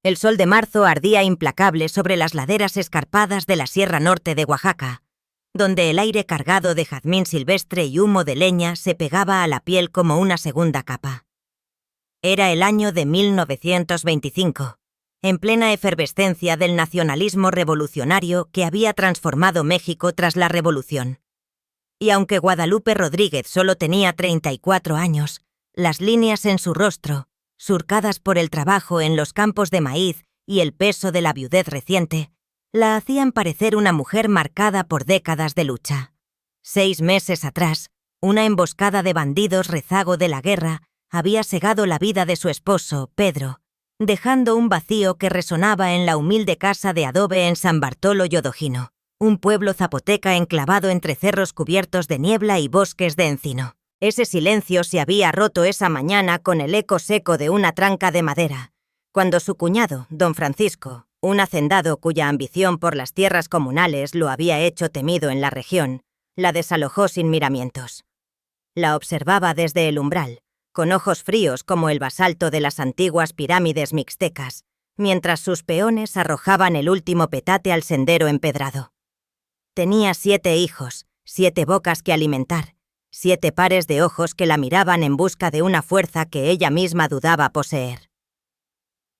El sol de marzo ardía implacable sobre las laderas escarpadas de la Sierra Norte de Oaxaca, donde el aire cargado de jazmín silvestre y humo de leña se pegaba a la piel como una segunda capa. Era el año de 1925, en plena efervescencia del nacionalismo revolucionario que había transformado México tras la Revolución. Y aunque Guadalupe Rodríguez solo tenía 34 años, las líneas en su rostro, surcadas por el trabajo en los campos de maíz y el peso de la viudez reciente, la hacían parecer una mujer marcada por décadas de lucha. 6 meses atrás, una emboscada de bandidos rezago de la guerra había segado la vida de su esposo, Pedro, dejando un vacío que resonaba en la humilde casa de adobe en San Bartolo Yodojino, un pueblo zapoteca enclavado entre cerros cubiertos de niebla y bosques de encino. Ese silencio se había roto esa mañana con el eco seco de una tranca de madera, cuando su cuñado, don Francisco, un hacendado cuya ambición por las tierras comunales lo había hecho temido en la región, la desalojó sin miramientos. La observaba desde el umbral, con ojos fríos como el basalto de las antiguas pirámides mixtecas, mientras sus peones arrojaban el último petate al sendero empedrado. Tenía 7 hijos, 7 bocas que alimentar, 7 pares de ojos que la miraban en busca de una fuerza que ella misma dudaba poseer.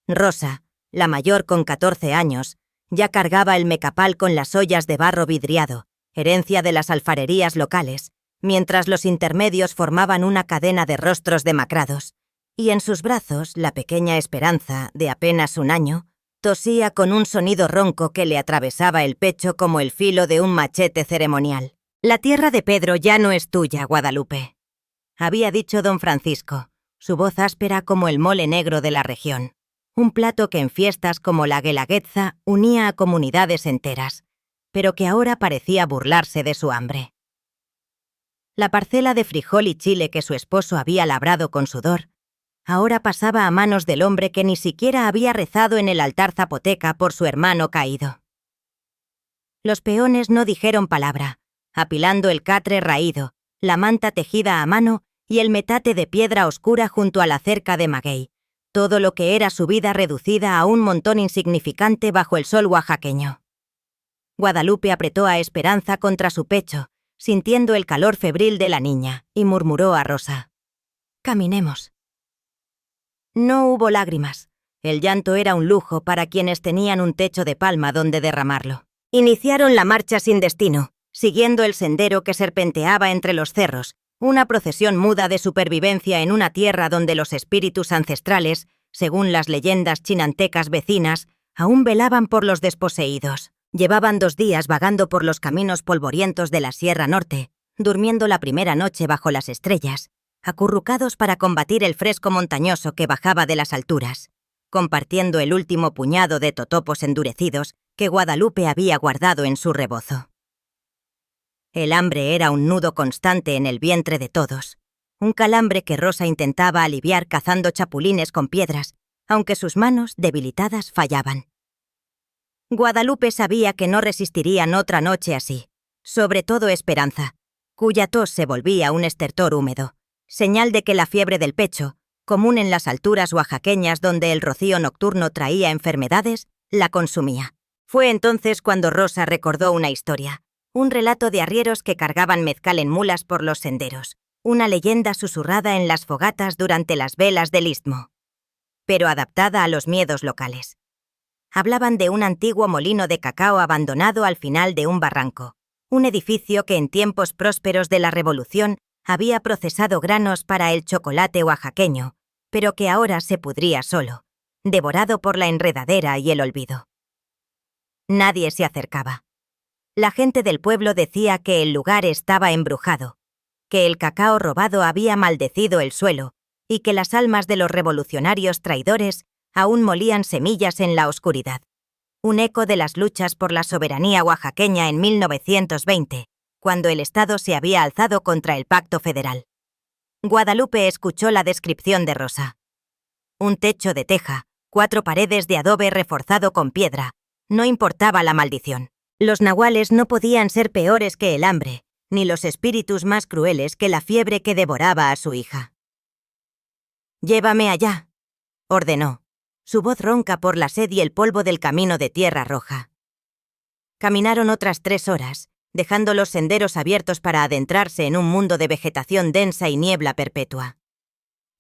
Rosa, la mayor con 14 años, ya cargaba el mecapal con las ollas de barro vidriado, herencia de las alfarerías locales, mientras los intermedios formaban una cadena de rostros demacrados, y en sus brazos la pequeña Esperanza, de apenas 1 año, tosía con un sonido ronco que le atravesaba el pecho como el filo de un machete ceremonial. «La tierra de Pedro ya no es tuya, Guadalupe», había dicho don Francisco, su voz áspera como el mole negro de la región, un plato que en fiestas como la Guelaguetza unía a comunidades enteras, pero que ahora parecía burlarse de su hambre. La parcela de frijol y chile que su esposo había labrado con sudor, ahora pasaba a manos del hombre que ni siquiera había rezado en el altar zapoteca por su hermano caído. Los peones no dijeron palabra, apilando el catre raído, la manta tejida a mano y el metate de piedra oscura junto a la cerca de maguey, todo lo que era su vida reducida a un montón insignificante bajo el sol oaxaqueño. Guadalupe apretó a Esperanza contra su pecho, sintiendo el calor febril de la niña, y murmuró a Rosa: «Caminemos». No hubo lágrimas. El llanto era un lujo para quienes tenían un techo de palma donde derramarlo. Iniciaron la marcha sin destino, siguiendo el sendero que serpenteaba entre los cerros, una procesión muda de supervivencia en una tierra donde los espíritus ancestrales, según las leyendas chinantecas vecinas, aún velaban por los desposeídos. Llevaban 2 días vagando por los caminos polvorientos de la Sierra Norte, durmiendo la primera noche bajo las estrellas, acurrucados para combatir el fresco montañoso que bajaba de las alturas, compartiendo el último puñado de totopos endurecidos que Guadalupe había guardado en su rebozo. El hambre era un nudo constante en el vientre de todos, un calambre que Rosa intentaba aliviar cazando chapulines con piedras, aunque sus manos, debilitadas, fallaban. Guadalupe sabía que no resistirían otra noche así, sobre todo Esperanza, cuya tos se volvía un estertor húmedo, señal de que la fiebre del pecho, común en las alturas oaxaqueñas donde el rocío nocturno traía enfermedades, la consumía. Fue entonces cuando Rosa recordó una historia, un relato de arrieros que cargaban mezcal en mulas por los senderos, una leyenda susurrada en las fogatas durante las velas del istmo, pero adaptada a los miedos locales. Hablaban de un antiguo molino de cacao abandonado al final de un barranco, un edificio que en tiempos prósperos de la Revolución había procesado granos para el chocolate oaxaqueño, pero que ahora se pudría solo, devorado por la enredadera y el olvido. Nadie se acercaba. La gente del pueblo decía que el lugar estaba embrujado, que el cacao robado había maldecido el suelo y que las almas de los revolucionarios traidores aún molían semillas en la oscuridad. Un eco de las luchas por la soberanía oaxaqueña en 1920, cuando el Estado se había alzado contra el Pacto Federal. Guadalupe escuchó la descripción de Rosa. Un techo de teja, 4 paredes de adobe reforzado con piedra. No importaba la maldición. Los nahuales no podían ser peores que el hambre, ni los espíritus más crueles que la fiebre que devoraba a su hija. «Llévame allá», ordenó. su voz ronca por la sed y el polvo del camino de tierra roja. Caminaron otras 3 horas, dejando los senderos abiertos para adentrarse en un mundo de vegetación densa y niebla perpetua.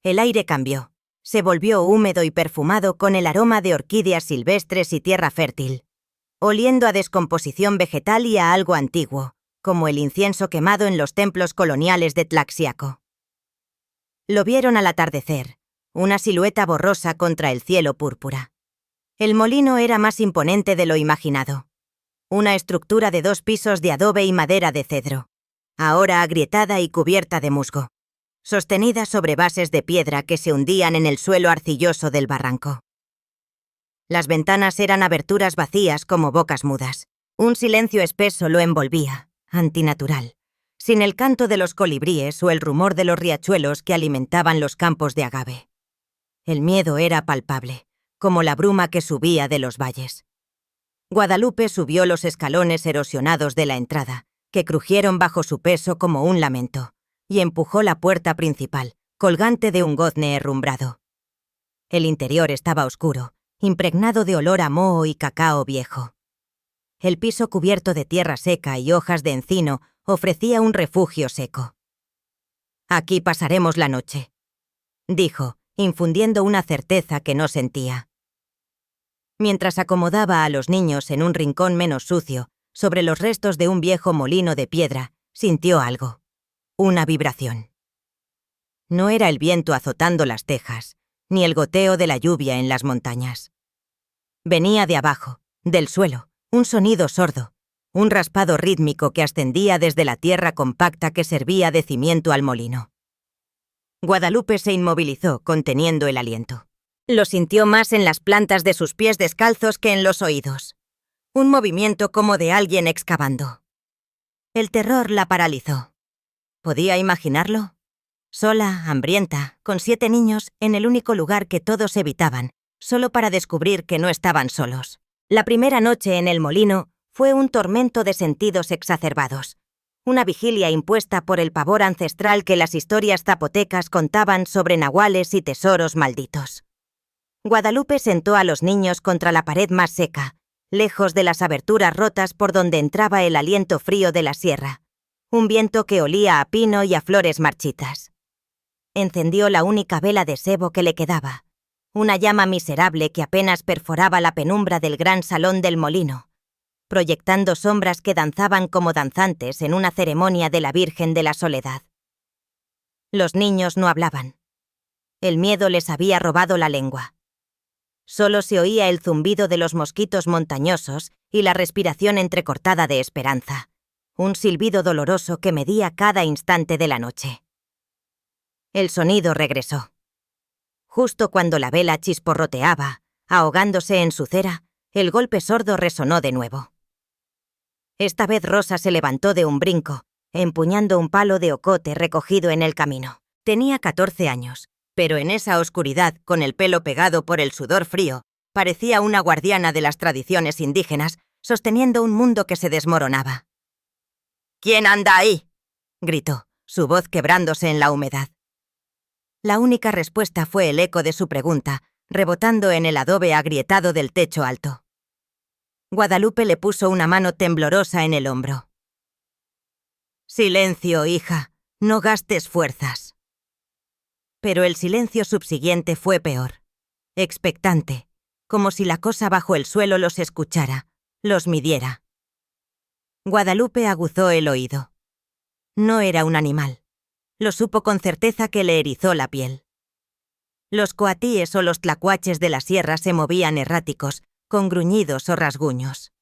El aire cambió. Se volvió húmedo y perfumado con el aroma de orquídeas silvestres y tierra fértil, oliendo a descomposición vegetal y a algo antiguo, como el incienso quemado en los templos coloniales de Tlaxiaco. Lo vieron al atardecer, una silueta borrosa contra el cielo púrpura. El molino era más imponente de lo imaginado. Una estructura de 2 pisos de adobe y madera de cedro, ahora agrietada y cubierta de musgo, sostenida sobre bases de piedra que se hundían en el suelo arcilloso del barranco. Las ventanas eran aberturas vacías como bocas mudas. Un silencio espeso lo envolvía, antinatural, sin el canto de los colibríes o el rumor de los riachuelos que alimentaban los campos de agave. El miedo era palpable, como la bruma que subía de los valles. Guadalupe subió los escalones erosionados de la entrada, que crujieron bajo su peso como un lamento, y empujó la puerta principal, colgante de un gozne herrumbrado. El interior estaba oscuro, impregnado de olor a moho y cacao viejo. El piso cubierto de tierra seca y hojas de encino ofrecía un refugio seco. «Aquí pasaremos la noche», dijo, infundiendo una certeza que no sentía. Mientras acomodaba a los niños en un rincón menos sucio, sobre los restos de un viejo molino de piedra, sintió algo. Una vibración. No era el viento azotando las tejas, ni el goteo de la lluvia en las montañas. Venía de abajo, del suelo, un sonido sordo, un raspado rítmico que ascendía desde la tierra compacta que servía de cimiento al molino. Guadalupe se inmovilizó, conteniendo el aliento. Lo sintió más en las plantas de sus pies descalzos que en los oídos. Un movimiento como de alguien excavando. El terror la paralizó. ¿Podía imaginarlo? Sola, hambrienta, con 7 niños, en el único lugar que todos evitaban, solo para descubrir que no estaban solos. La primera noche en el molino fue un tormento de sentidos exacerbados. Una vigilia impuesta por el pavor ancestral que las historias zapotecas contaban sobre nahuales y tesoros malditos. Guadalupe sentó a los niños contra la pared más seca, lejos de las aberturas rotas por donde entraba el aliento frío de la sierra, un viento que olía a pino y a flores marchitas. Encendió la única vela de sebo que le quedaba, una llama miserable que apenas perforaba la penumbra del gran salón del molino, proyectando sombras que danzaban como danzantes en una ceremonia de la Virgen de la Soledad. Los niños no hablaban. El miedo les había robado la lengua. Solo se oía el zumbido de los mosquitos montañosos y la respiración entrecortada de esperanza, un silbido doloroso que medía cada instante de la noche. El sonido regresó. Justo cuando la vela chisporroteaba, ahogándose en su cera, el golpe sordo resonó de nuevo. Esta vez Rosa se levantó de un brinco, empuñando un palo de ocote recogido en el camino. Tenía 14 años, pero en esa oscuridad, con el pelo pegado por el sudor frío, parecía una guardiana de las tradiciones indígenas, sosteniendo un mundo que se desmoronaba. «¿Quién anda ahí?», gritó, su voz quebrándose en la humedad. La única respuesta fue el eco de su pregunta, rebotando en el adobe agrietado del techo alto. Guadalupe le puso una mano temblorosa en el hombro. «Silencio, hija, no gastes fuerzas». Pero el silencio subsiguiente fue peor, expectante, como si la cosa bajo el suelo los escuchara, los midiera. Guadalupe aguzó el oído. No era un animal. Lo supo con certeza que le erizó la piel. Los coatíes o los tlacuaches de la sierra se movían erráticos, con gruñidos o rasguños.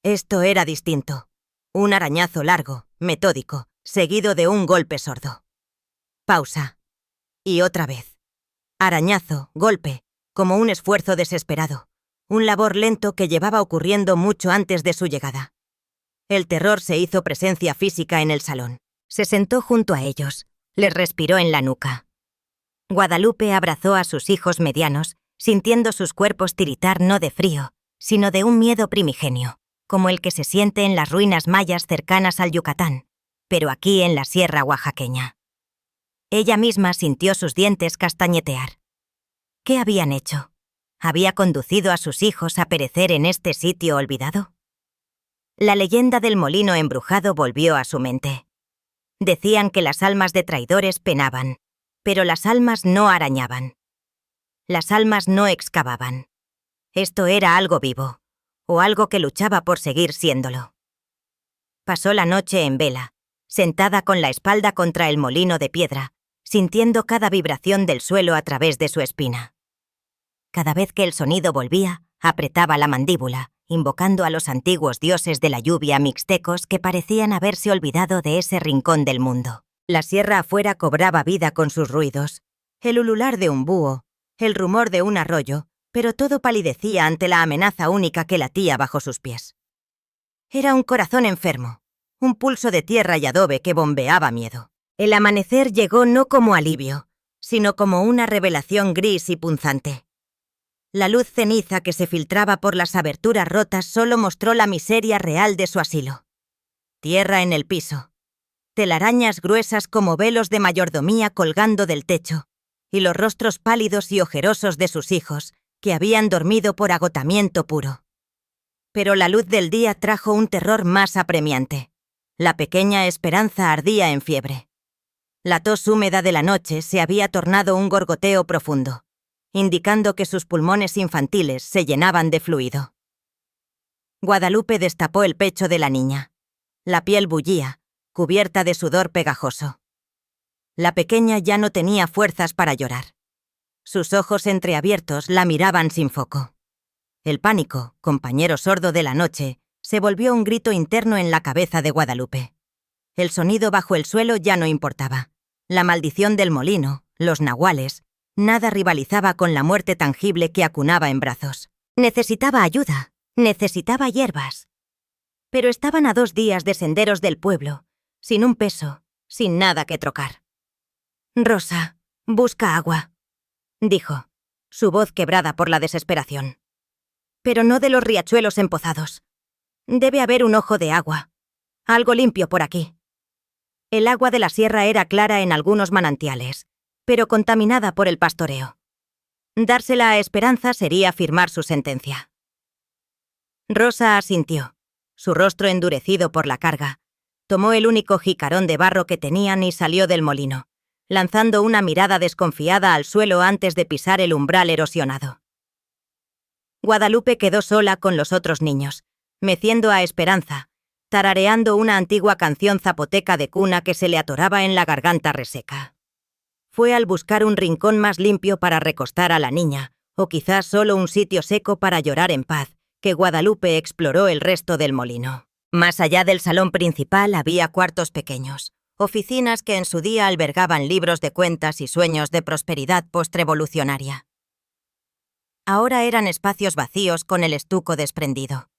Esto era distinto. Un arañazo largo, metódico, seguido de un golpe sordo. Pausa. Y otra vez. Arañazo, golpe, como un esfuerzo desesperado. Un labor lento que llevaba ocurriendo mucho antes de su llegada. El terror se hizo presencia física en el salón. Se sentó junto a ellos, les respiró en la nuca. Guadalupe abrazó a sus hijos medianos, sintiendo sus cuerpos tiritar no de frío, sino de un miedo primigenio, como el que se siente en las ruinas mayas cercanas al Yucatán, pero aquí en la sierra oaxaqueña. Ella misma sintió sus dientes castañetear. ¿Qué habían hecho? ¿Había conducido a sus hijos a perecer en este sitio olvidado? La leyenda del molino embrujado volvió a su mente. Decían que las almas de traidores penaban, pero las almas no arañaban. Las almas no excavaban. Esto era algo vivo, o algo que luchaba por seguir siéndolo. Pasó la noche en vela, sentada con la espalda contra el molino de piedra, sintiendo cada vibración del suelo a través de su espina. Cada vez que el sonido volvía, apretaba la mandíbula, invocando a los antiguos dioses de la lluvia mixtecos que parecían haberse olvidado de ese rincón del mundo. La sierra afuera cobraba vida con sus ruidos, el ulular de un búho, el rumor de un arroyo, pero todo palidecía ante la amenaza única que latía bajo sus pies. Era un corazón enfermo, un pulso de tierra y adobe que bombeaba miedo. El amanecer llegó no como alivio, sino como una revelación gris y punzante. La luz ceniza que se filtraba por las aberturas rotas solo mostró la miseria real de su asilo. Tierra en el piso, telarañas gruesas como velos de mayordomía colgando del techo, y los rostros pálidos y ojerosos de sus hijos, que habían dormido por agotamiento puro. Pero la luz del día trajo un terror más apremiante. La pequeña Esperanza ardía en fiebre. La tos húmeda de la noche se había tornado un gorgoteo profundo, indicando que sus pulmones infantiles se llenaban de fluido. Guadalupe destapó el pecho de la niña. La piel bullía, cubierta de sudor pegajoso. La pequeña ya no tenía fuerzas para llorar. Sus ojos entreabiertos la miraban sin foco. El pánico, compañero sordo de la noche, se volvió un grito interno en la cabeza de Guadalupe. El sonido bajo el suelo ya no importaba. La maldición del molino, los nahuales, nada rivalizaba con la muerte tangible que acunaba en brazos. Necesitaba ayuda, necesitaba hierbas. Pero estaban a 2 días de senderos del pueblo, sin un peso, sin nada que trocar. «Rosa, busca agua», dijo, su voz quebrada por la desesperación. «Pero no de los riachuelos empozados. Debe haber un ojo de agua, algo limpio por aquí». El agua de la sierra era clara en algunos manantiales, pero contaminada por el pastoreo. Dársela a Esperanza sería firmar su sentencia. Rosa asintió, su rostro endurecido por la carga. Tomó el único jicarón de barro que tenían y salió del molino, lanzando una mirada desconfiada al suelo antes de pisar el umbral erosionado. Guadalupe quedó sola con los otros niños, meciendo a Esperanza, tarareando una antigua canción zapoteca de cuna que se le atoraba en la garganta reseca. Fue al buscar un rincón más limpio para recostar a la niña, o quizás solo un sitio seco para llorar en paz, que Guadalupe exploró el resto del molino. Más allá del salón principal había cuartos pequeños, oficinas que en su día albergaban libros de cuentas y sueños de prosperidad postrevolucionaria. Ahora eran espacios vacíos con el estuco desprendido.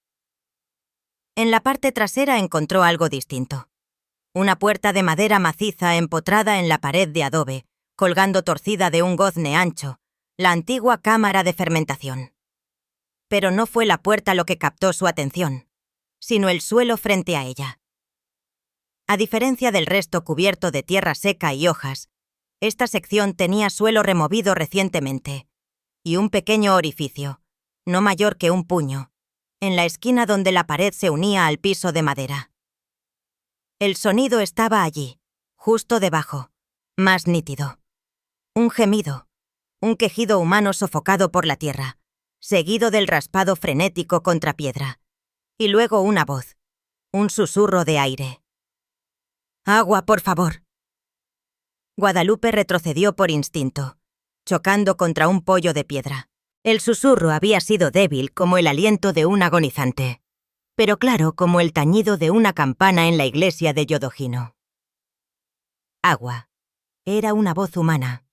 En la parte trasera encontró algo distinto. Una puerta de madera maciza empotrada en la pared de adobe, colgando torcida de un gozne ancho, la antigua cámara de fermentación. Pero no fue la puerta lo que captó su atención, sino el suelo frente a ella. A diferencia del resto cubierto de tierra seca y hojas, esta sección tenía suelo removido recientemente, y un pequeño orificio, no mayor que un puño, en la esquina donde la pared se unía al piso de madera. El sonido estaba allí, justo debajo, más nítido. Un gemido, un quejido humano sofocado por la tierra, seguido del raspado frenético contra piedra, y luego una voz, un susurro de aire. «Agua, por favor». Guadalupe retrocedió por instinto, chocando contra un poyo de piedra. El susurro había sido débil como el aliento de un agonizante, pero claro como el tañido de una campana en la iglesia de Yodojino. Agua. Era una voz humana.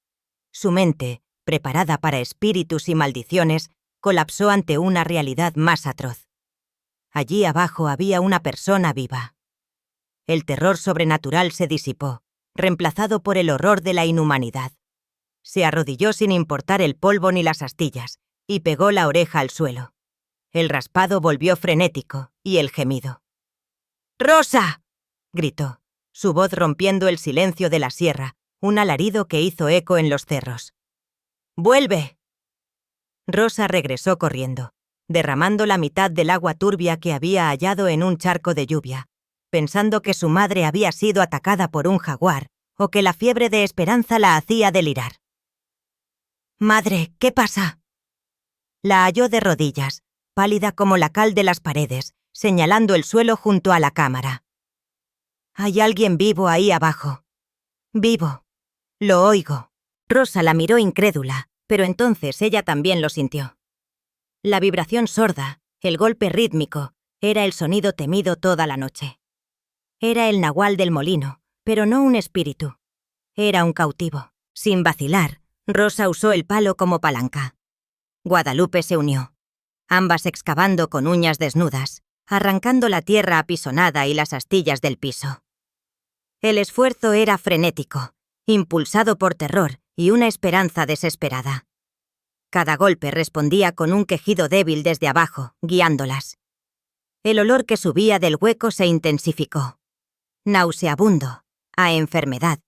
Su mente, preparada para espíritus y maldiciones, colapsó ante una realidad más atroz. Allí abajo había una persona viva. El terror sobrenatural se disipó, reemplazado por el horror de la inhumanidad. Se arrodilló sin importar el polvo ni las astillas, y pegó la oreja al suelo. El raspado volvió frenético, y el gemido. «¡Rosa!», gritó, su voz rompiendo el silencio de la sierra, un alarido que hizo eco en los cerros. «¡Vuelve!». Rosa regresó corriendo, derramando la mitad del agua turbia que había hallado en un charco de lluvia, pensando que su madre había sido atacada por un jaguar o que la fiebre de Esperanza la hacía delirar. «Madre, ¿qué pasa?». La halló de rodillas, pálida como la cal de las paredes, señalando el suelo junto a la cámara. «Hay alguien vivo ahí abajo. Vivo. Lo oigo». Rosa la miró incrédula, pero entonces ella también lo sintió. La vibración sorda, el golpe rítmico, era el sonido temido toda la noche. Era el nahual del molino, pero no un espíritu. Era un cautivo. Sin vacilar, Rosa usó el palo como palanca. Guadalupe se unió, ambas excavando con uñas desnudas, arrancando la tierra apisonada y las astillas del piso. El esfuerzo era frenético, impulsado por terror y una esperanza desesperada. Cada golpe respondía con un quejido débil desde abajo, guiándolas. El olor que subía del hueco se intensificó. Nauseabundo, a enfermedad,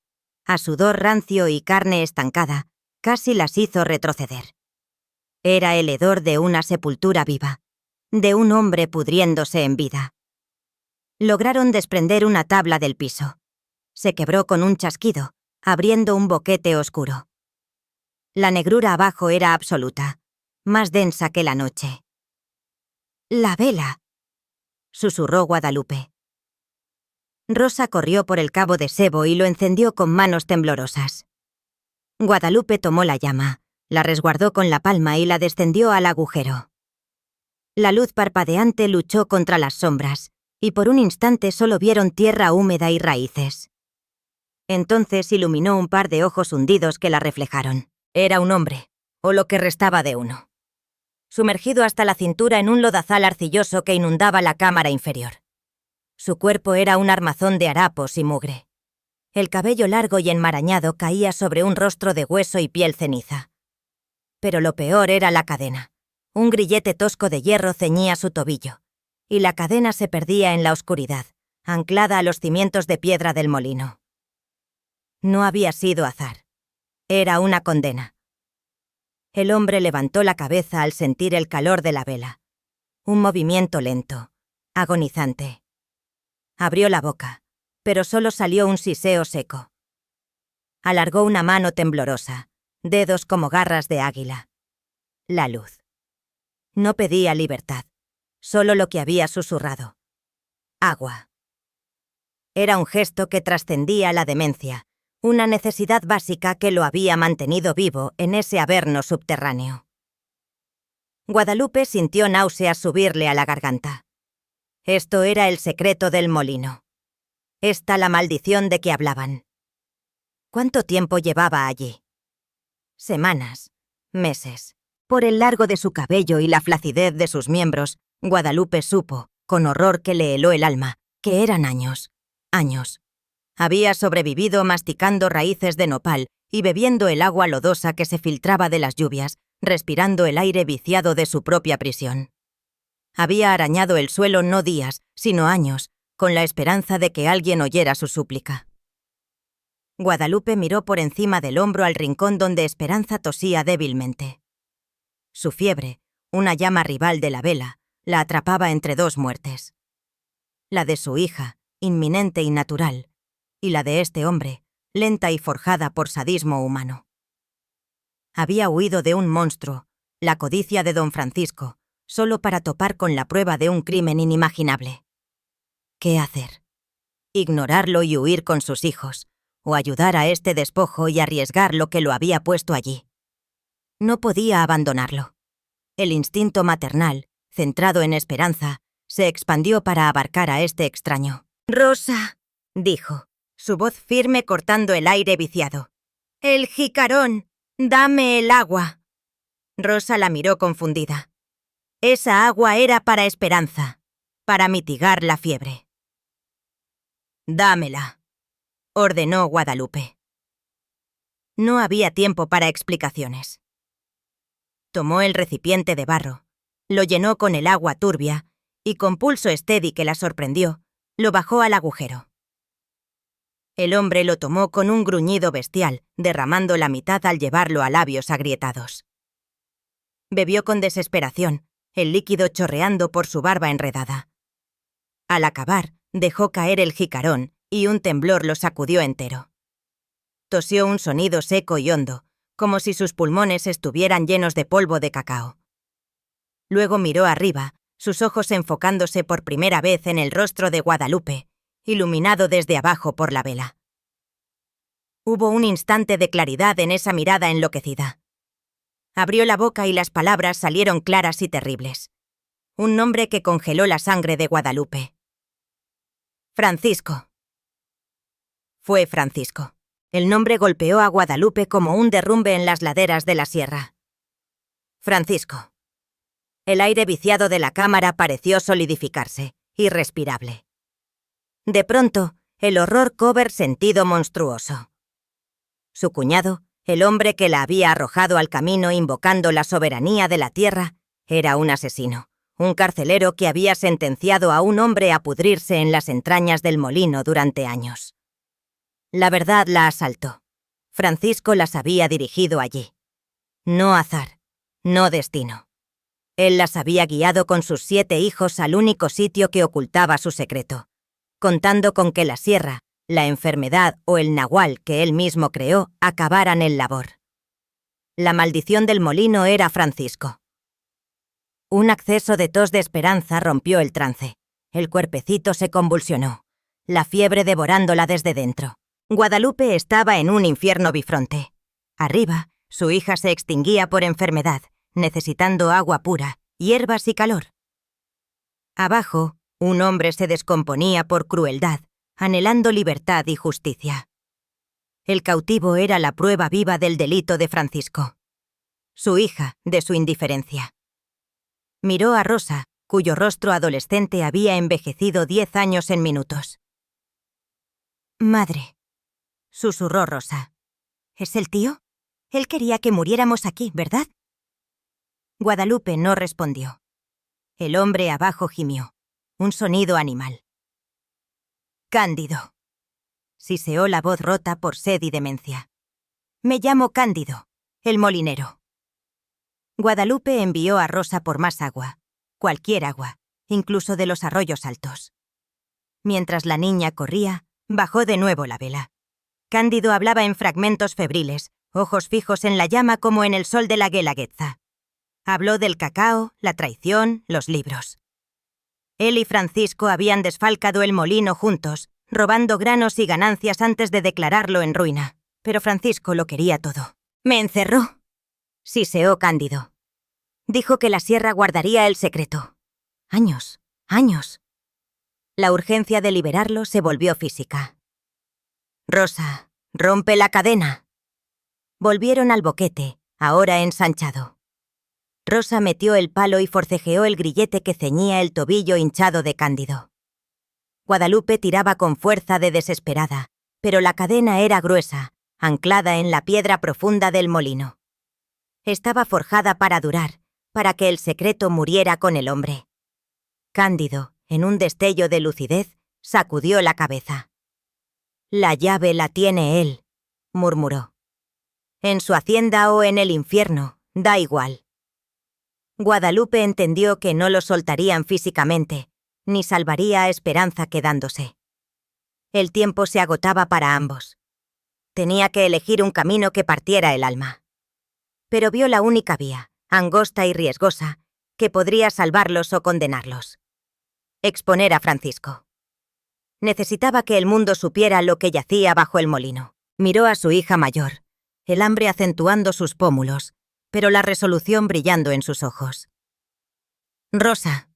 a sudor rancio y carne estancada, casi las hizo retroceder. Era el hedor de una sepultura viva, de un hombre pudriéndose en vida. Lograron desprender una tabla del piso. Se quebró con un chasquido, abriendo un boquete oscuro. La negrura abajo era absoluta, más densa que la noche. «La vela», susurró Guadalupe. Rosa corrió por el cabo de sebo y lo encendió con manos temblorosas. Guadalupe tomó la llama, la resguardó con la palma y la descendió al agujero. La luz parpadeante luchó contra las sombras, y por un instante solo vieron tierra húmeda y raíces. Entonces iluminó un par de ojos hundidos que la reflejaron. Era un hombre, o lo que restaba de uno, sumergido hasta la cintura en un lodazal arcilloso que inundaba la cámara inferior. Su cuerpo era un armazón de harapos y mugre. El cabello largo y enmarañado caía sobre un rostro de hueso y piel ceniza. Pero lo peor era la cadena. Un grillete tosco de hierro ceñía su tobillo, y la cadena se perdía en la oscuridad, anclada a los cimientos de piedra del molino. No había sido azar. Era una condena. El hombre levantó la cabeza al sentir el calor de la vela. Un movimiento lento, agonizante. Abrió la boca, pero solo salió un siseo seco. Alargó una mano temblorosa, dedos como garras de águila. La luz. No pedía libertad, solo lo que había susurrado. Agua. Era un gesto que trascendía la demencia, una necesidad básica que lo había mantenido vivo en ese averno subterráneo. Guadalupe sintió náuseas subirle a la garganta. Esto era el secreto del molino. Esta la maldición de que hablaban. ¿Cuánto tiempo llevaba allí? Semanas, meses. Por el largo de su cabello y la flacidez de sus miembros, Guadalupe supo, con horror que le heló el alma, que eran años, años. Había sobrevivido masticando raíces de nopal y bebiendo el agua lodosa que se filtraba de las lluvias, respirando el aire viciado de su propia prisión. Había arañado el suelo no días, sino años, con la esperanza de que alguien oyera su súplica. Guadalupe miró por encima del hombro al rincón donde Esperanza tosía débilmente. Su fiebre, una llama rival de la vela, la atrapaba entre dos muertes. La de su hija, inminente y natural, y la de este hombre, lenta y forjada por sadismo humano. Había huido de un monstruo, la codicia de don Francisco, solo para topar con la prueba de un crimen inimaginable. ¿Qué hacer? Ignorarlo y huir con sus hijos, o ayudar a este despojo y arriesgar lo que lo había puesto allí. No podía abandonarlo. El instinto maternal, centrado en Esperanza, se expandió para abarcar a este extraño. «Rosa», dijo, su voz firme cortando el aire viciado. «El jicarón, dame el agua». Rosa la miró confundida. Esa agua era para Esperanza, para mitigar la fiebre. «Dámela», ordenó Guadalupe. No había tiempo para explicaciones. Tomó el recipiente de barro, lo llenó con el agua turbia y, con pulso steady que la sorprendió, lo bajó al agujero. El hombre lo tomó con un gruñido bestial, derramando la mitad al llevarlo a labios agrietados. Bebió con desesperación, el líquido chorreando por su barba enredada. Al acabar, dejó caer el jicarón y un temblor lo sacudió entero. Tosió un sonido seco y hondo, como si sus pulmones estuvieran llenos de polvo de cacao. Luego miró arriba, sus ojos enfocándose por primera vez en el rostro de Guadalupe, iluminado desde abajo por la vela. Hubo un instante de claridad en esa mirada enloquecida. Abrió la boca y las palabras salieron claras y terribles. Un nombre que congeló la sangre de Guadalupe. Francisco. Fue Francisco. El nombre golpeó a Guadalupe como un derrumbe en las laderas de la sierra. Francisco. El aire viciado de la cámara pareció solidificarse, irrespirable. De pronto, el horror cobró sentido monstruoso. Su cuñado, el hombre que la había arrojado al camino invocando la soberanía de la tierra, era un asesino, un carcelero que había sentenciado a un hombre a pudrirse en las entrañas del molino durante años. La verdad la asaltó. Francisco las había dirigido allí. No azar, no destino. Él las había guiado con sus 7 hijos al único sitio que ocultaba su secreto, contando con que la sierra, la enfermedad o el nahual que él mismo creó acabaran el labor. La maldición del molino era Francisco. Un acceso de tos de esperanza rompió el trance. El cuerpecito se convulsionó, la fiebre devorándola desde dentro. Guadalupe estaba en un infierno bifronte. Arriba, su hija se extinguía por enfermedad, necesitando agua pura, hierbas y calor. Abajo, un hombre se descomponía por crueldad, anhelando libertad y justicia. El cautivo era la prueba viva del delito de Francisco. Su hija, de su indiferencia. Miró a Rosa, cuyo rostro adolescente había envejecido 10 años en minutos. «Madre», susurró Rosa. «¿Es el tío? Él quería que muriéramos aquí, ¿verdad?» Guadalupe no respondió. El hombre abajo gimió, un sonido animal. «Cándido», siseó la voz rota por sed y demencia. «Me llamo Cándido, el molinero». Guadalupe envió a Rosa por más agua, cualquier agua, incluso de los arroyos altos. Mientras la niña corría, bajó de nuevo la vela. Cándido hablaba en fragmentos febriles, ojos fijos en la llama como en el sol de la Guelaguetza. Habló del cacao, la traición, los libros. Él y Francisco habían desfalcado el molino juntos, robando granos y ganancias antes de declararlo en ruina. Pero Francisco lo quería todo. «Me encerró», siseó Cándido. «Dijo que la sierra guardaría el secreto. Años, años». La urgencia de liberarlo se volvió física. «Rosa, rompe la cadena». Volvieron al boquete, ahora ensanchado. Rosa metió el palo y forcejeó el grillete que ceñía el tobillo hinchado de Cándido. Guadalupe tiraba con fuerza de desesperada, pero la cadena era gruesa, anclada en la piedra profunda del molino. Estaba forjada para durar, para que el secreto muriera con el hombre. Cándido, en un destello de lucidez, sacudió la cabeza. «La llave la tiene él», murmuró. «En su hacienda o en el infierno, da igual». Guadalupe entendió que no lo soltarían físicamente, ni salvaría a Esperanza quedándose. El tiempo se agotaba para ambos. Tenía que elegir un camino que partiera el alma. Pero vio la única vía, angosta y riesgosa, que podría salvarlos o condenarlos. Exponer a Francisco. Necesitaba que el mundo supiera lo que yacía bajo el molino. Miró a su hija mayor, el hambre acentuando sus pómulos, pero la resolución brillando en sus ojos. «Rosa»,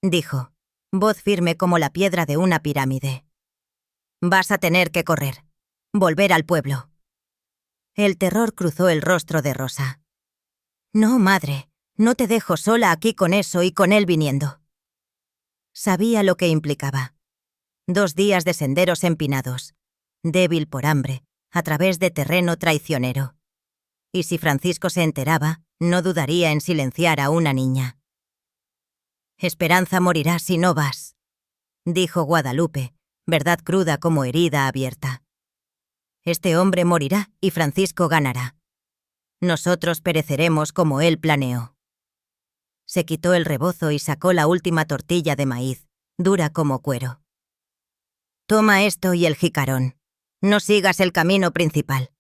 dijo, voz firme como la piedra de una pirámide. «Vas a tener que correr, volver al pueblo». El terror cruzó el rostro de Rosa. «No, madre, no te dejo sola aquí con eso y con él viniendo». Sabía lo que implicaba. 2 días de senderos empinados, débil por hambre, a través de terreno traicionero. Y si Francisco se enteraba, no dudaría en silenciar a una niña. «Esperanza morirá si no vas», dijo Guadalupe, verdad cruda como herida abierta. «Este hombre morirá y Francisco ganará. Nosotros pereceremos como él planeó». Se quitó el rebozo y sacó la última tortilla de maíz, dura como cuero. «Toma esto y el jicarón. No sigas el camino principal.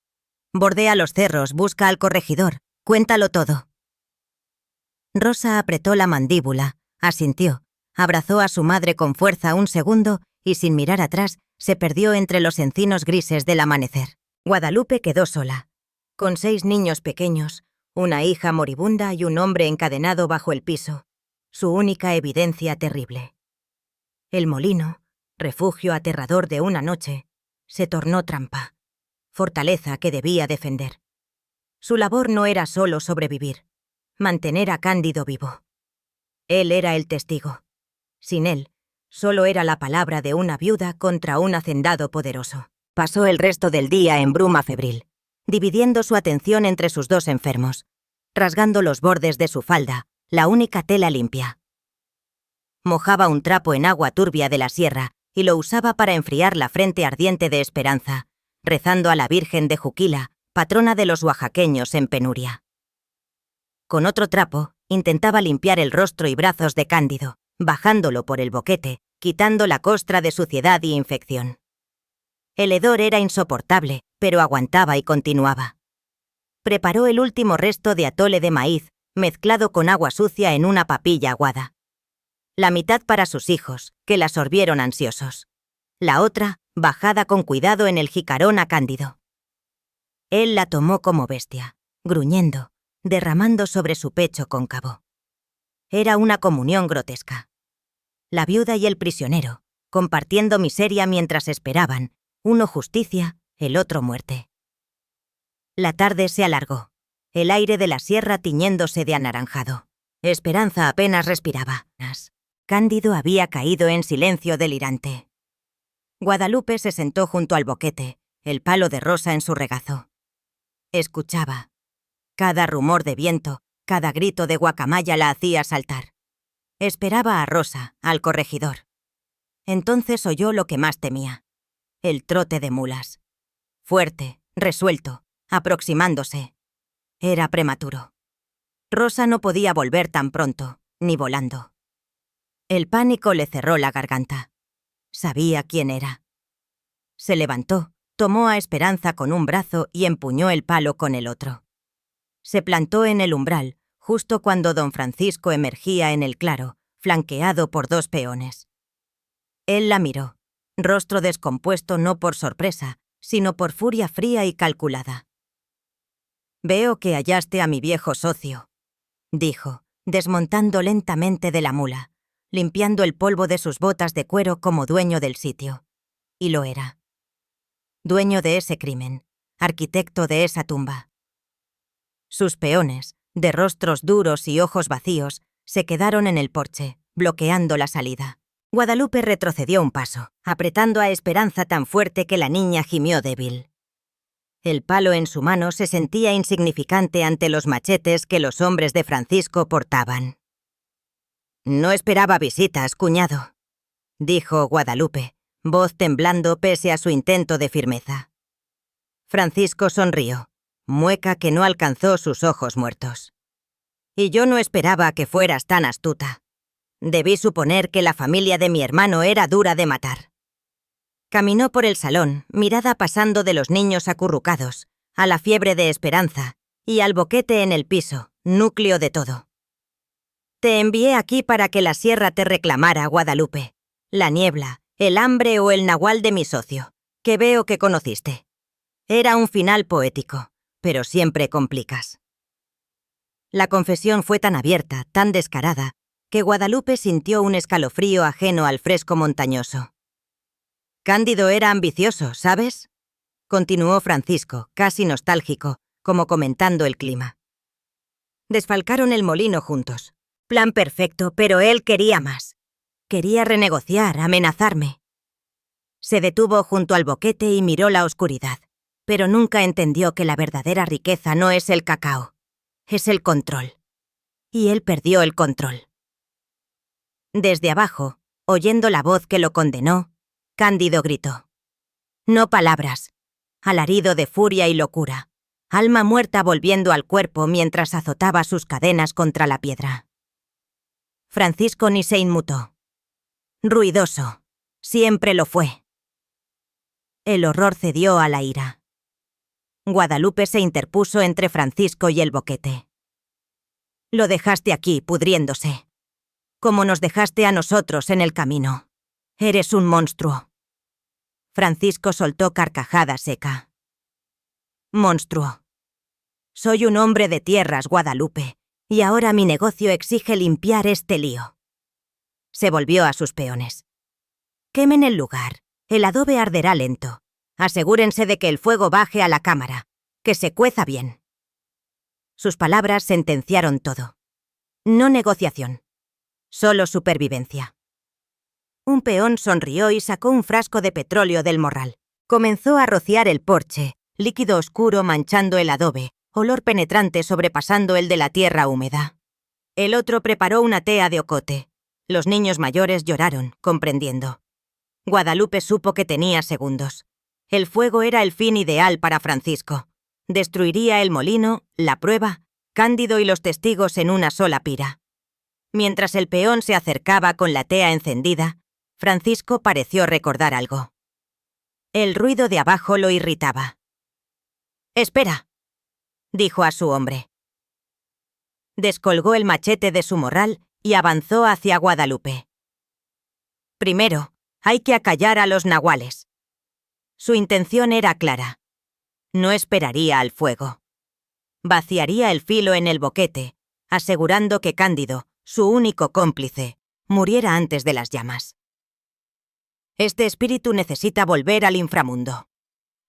Bordea los cerros, busca al corregidor, cuéntalo todo». Rosa apretó la mandíbula, asintió, abrazó a su madre con fuerza un segundo y sin mirar atrás se perdió entre los encinos grises del amanecer. Guadalupe quedó sola, con 6 niños pequeños, una hija moribunda y un hombre encadenado bajo el piso, su única evidencia terrible. El molino, refugio aterrador de una noche, se tornó trampa, fortaleza que debía defender. Su labor no era solo sobrevivir, mantener a Cándido vivo. Él era el testigo. Sin él, solo era la palabra de una viuda contra un hacendado poderoso. Pasó el resto del día en bruma febril, dividiendo su atención entre sus 2 enfermos, rasgando los bordes de su falda, la única tela limpia. Mojaba un trapo en agua turbia de la sierra y lo usaba para enfriar la frente ardiente de Esperanza, rezando a la Virgen de Juquila, patrona de los oaxaqueños en penuria. Con otro trapo, intentaba limpiar el rostro y brazos de Cándido, bajándolo por el boquete, quitando la costra de suciedad y infección. El hedor era insoportable, pero aguantaba y continuaba. Preparó el último resto de atole de maíz, mezclado con agua sucia en una papilla aguada. La mitad para sus hijos, que la sorbieron ansiosos. La otra, bajada con cuidado en el jicarón a Cándido. Él la tomó como bestia, gruñendo, derramando sobre su pecho cóncavo. Era una comunión grotesca. La viuda y el prisionero, compartiendo miseria mientras esperaban, uno justicia, el otro muerte. La tarde se alargó, el aire de la sierra tiñéndose de anaranjado. Esperanza apenas respiraba. Cándido había caído en silencio delirante. Guadalupe se sentó junto al boquete, el palo de Rosa en su regazo. Escuchaba. Cada rumor de viento, cada grito de guacamaya la hacía saltar. Esperaba a Rosa, al corregidor. Entonces oyó lo que más temía. El trote de mulas. Fuerte, resuelto, aproximándose. Era prematuro. Rosa no podía volver tan pronto, ni volando. El pánico le cerró la garganta. Sabía quién era. Se levantó, tomó a Esperanza con un brazo y empuñó el palo con el otro. Se plantó en el umbral, justo cuando don Francisco emergía en el claro, flanqueado por 2 peones. Él la miró, rostro descompuesto no por sorpresa, sino por furia fría y calculada. «Veo que hallaste a mi viejo socio», dijo, desmontando lentamente de la mula, limpiando el polvo de sus botas de cuero como dueño del sitio. Y lo era. Dueño de ese crimen, arquitecto de esa tumba. Sus peones, de rostros duros y ojos vacíos, se quedaron en el porche, bloqueando la salida. Guadalupe retrocedió un paso, apretando a Esperanza tan fuerte que la niña gimió débil. El palo en su mano se sentía insignificante ante los machetes que los hombres de Francisco portaban. «No esperaba visitas, cuñado», dijo Guadalupe, voz temblando pese a su intento de firmeza. Francisco sonrió, mueca que no alcanzó sus ojos muertos. «Y yo no esperaba que fueras tan astuta. Debí suponer que la familia de mi hermano era dura de matar». Caminó por el salón, mirada pasando de los niños acurrucados, a la fiebre de Esperanza, y al boquete en el piso, núcleo de todo. «Te envié aquí para que la sierra te reclamara, Guadalupe. La niebla, el hambre o el nahual de mi socio, que veo que conociste. Era un final poético, pero siempre complicas». La confesión fue tan abierta, tan descarada, que Guadalupe sintió un escalofrío ajeno al fresco montañoso. «Cándido era ambicioso, ¿sabes?», continuó Francisco, casi nostálgico, como comentando el clima. «Desfalcaron el molino juntos. Plan perfecto, pero él quería más. Quería renegociar, amenazarme». Se detuvo junto al boquete y miró la oscuridad, pero nunca entendió que la verdadera riqueza no es el cacao, es el control. Y él perdió el control. Desde abajo, oyendo la voz que lo condenó, Cándido gritó. No palabras, alarido de furia y locura, alma muerta volviendo al cuerpo mientras azotaba sus cadenas contra la piedra. Francisco ni se inmutó. Ruidoso. Siempre lo fue. El horror cedió a la ira. Guadalupe se interpuso entre Francisco y el boquete. Lo dejaste aquí, pudriéndose. Como nos dejaste a nosotros en el camino. Eres un monstruo. Francisco soltó carcajada seca. Monstruo. Soy un hombre de tierras, Guadalupe, y ahora mi negocio exige limpiar este lío. Se volvió a sus peones. Quemen el lugar. El adobe arderá lento. Asegúrense de que el fuego baje a la cámara, que se cueza bien. Sus palabras sentenciaron todo. No negociación. Solo supervivencia. Un peón sonrió y sacó un frasco de petróleo del morral. Comenzó a rociar el porche, líquido oscuro manchando el adobe, olor penetrante sobrepasando el de la tierra húmeda. El otro preparó una tea de ocote. Los niños mayores lloraron, comprendiendo. Guadalupe supo que tenía segundos. El fuego era el fin ideal para Francisco. Destruiría el molino, la prueba, Cándido y los testigos en una sola pira. Mientras el peón se acercaba con la tea encendida, Francisco pareció recordar algo. El ruido de abajo lo irritaba. «Espera», dijo a su hombre. Descolgó el machete de su morral y avanzó hacia Guadalupe. Primero, hay que acallar a los nahuales. Su intención era clara. No esperaría al fuego. Vaciaría el filo en el boquete, asegurando que Cándido, su único cómplice, muriera antes de las llamas. «Este espíritu necesita volver al inframundo»,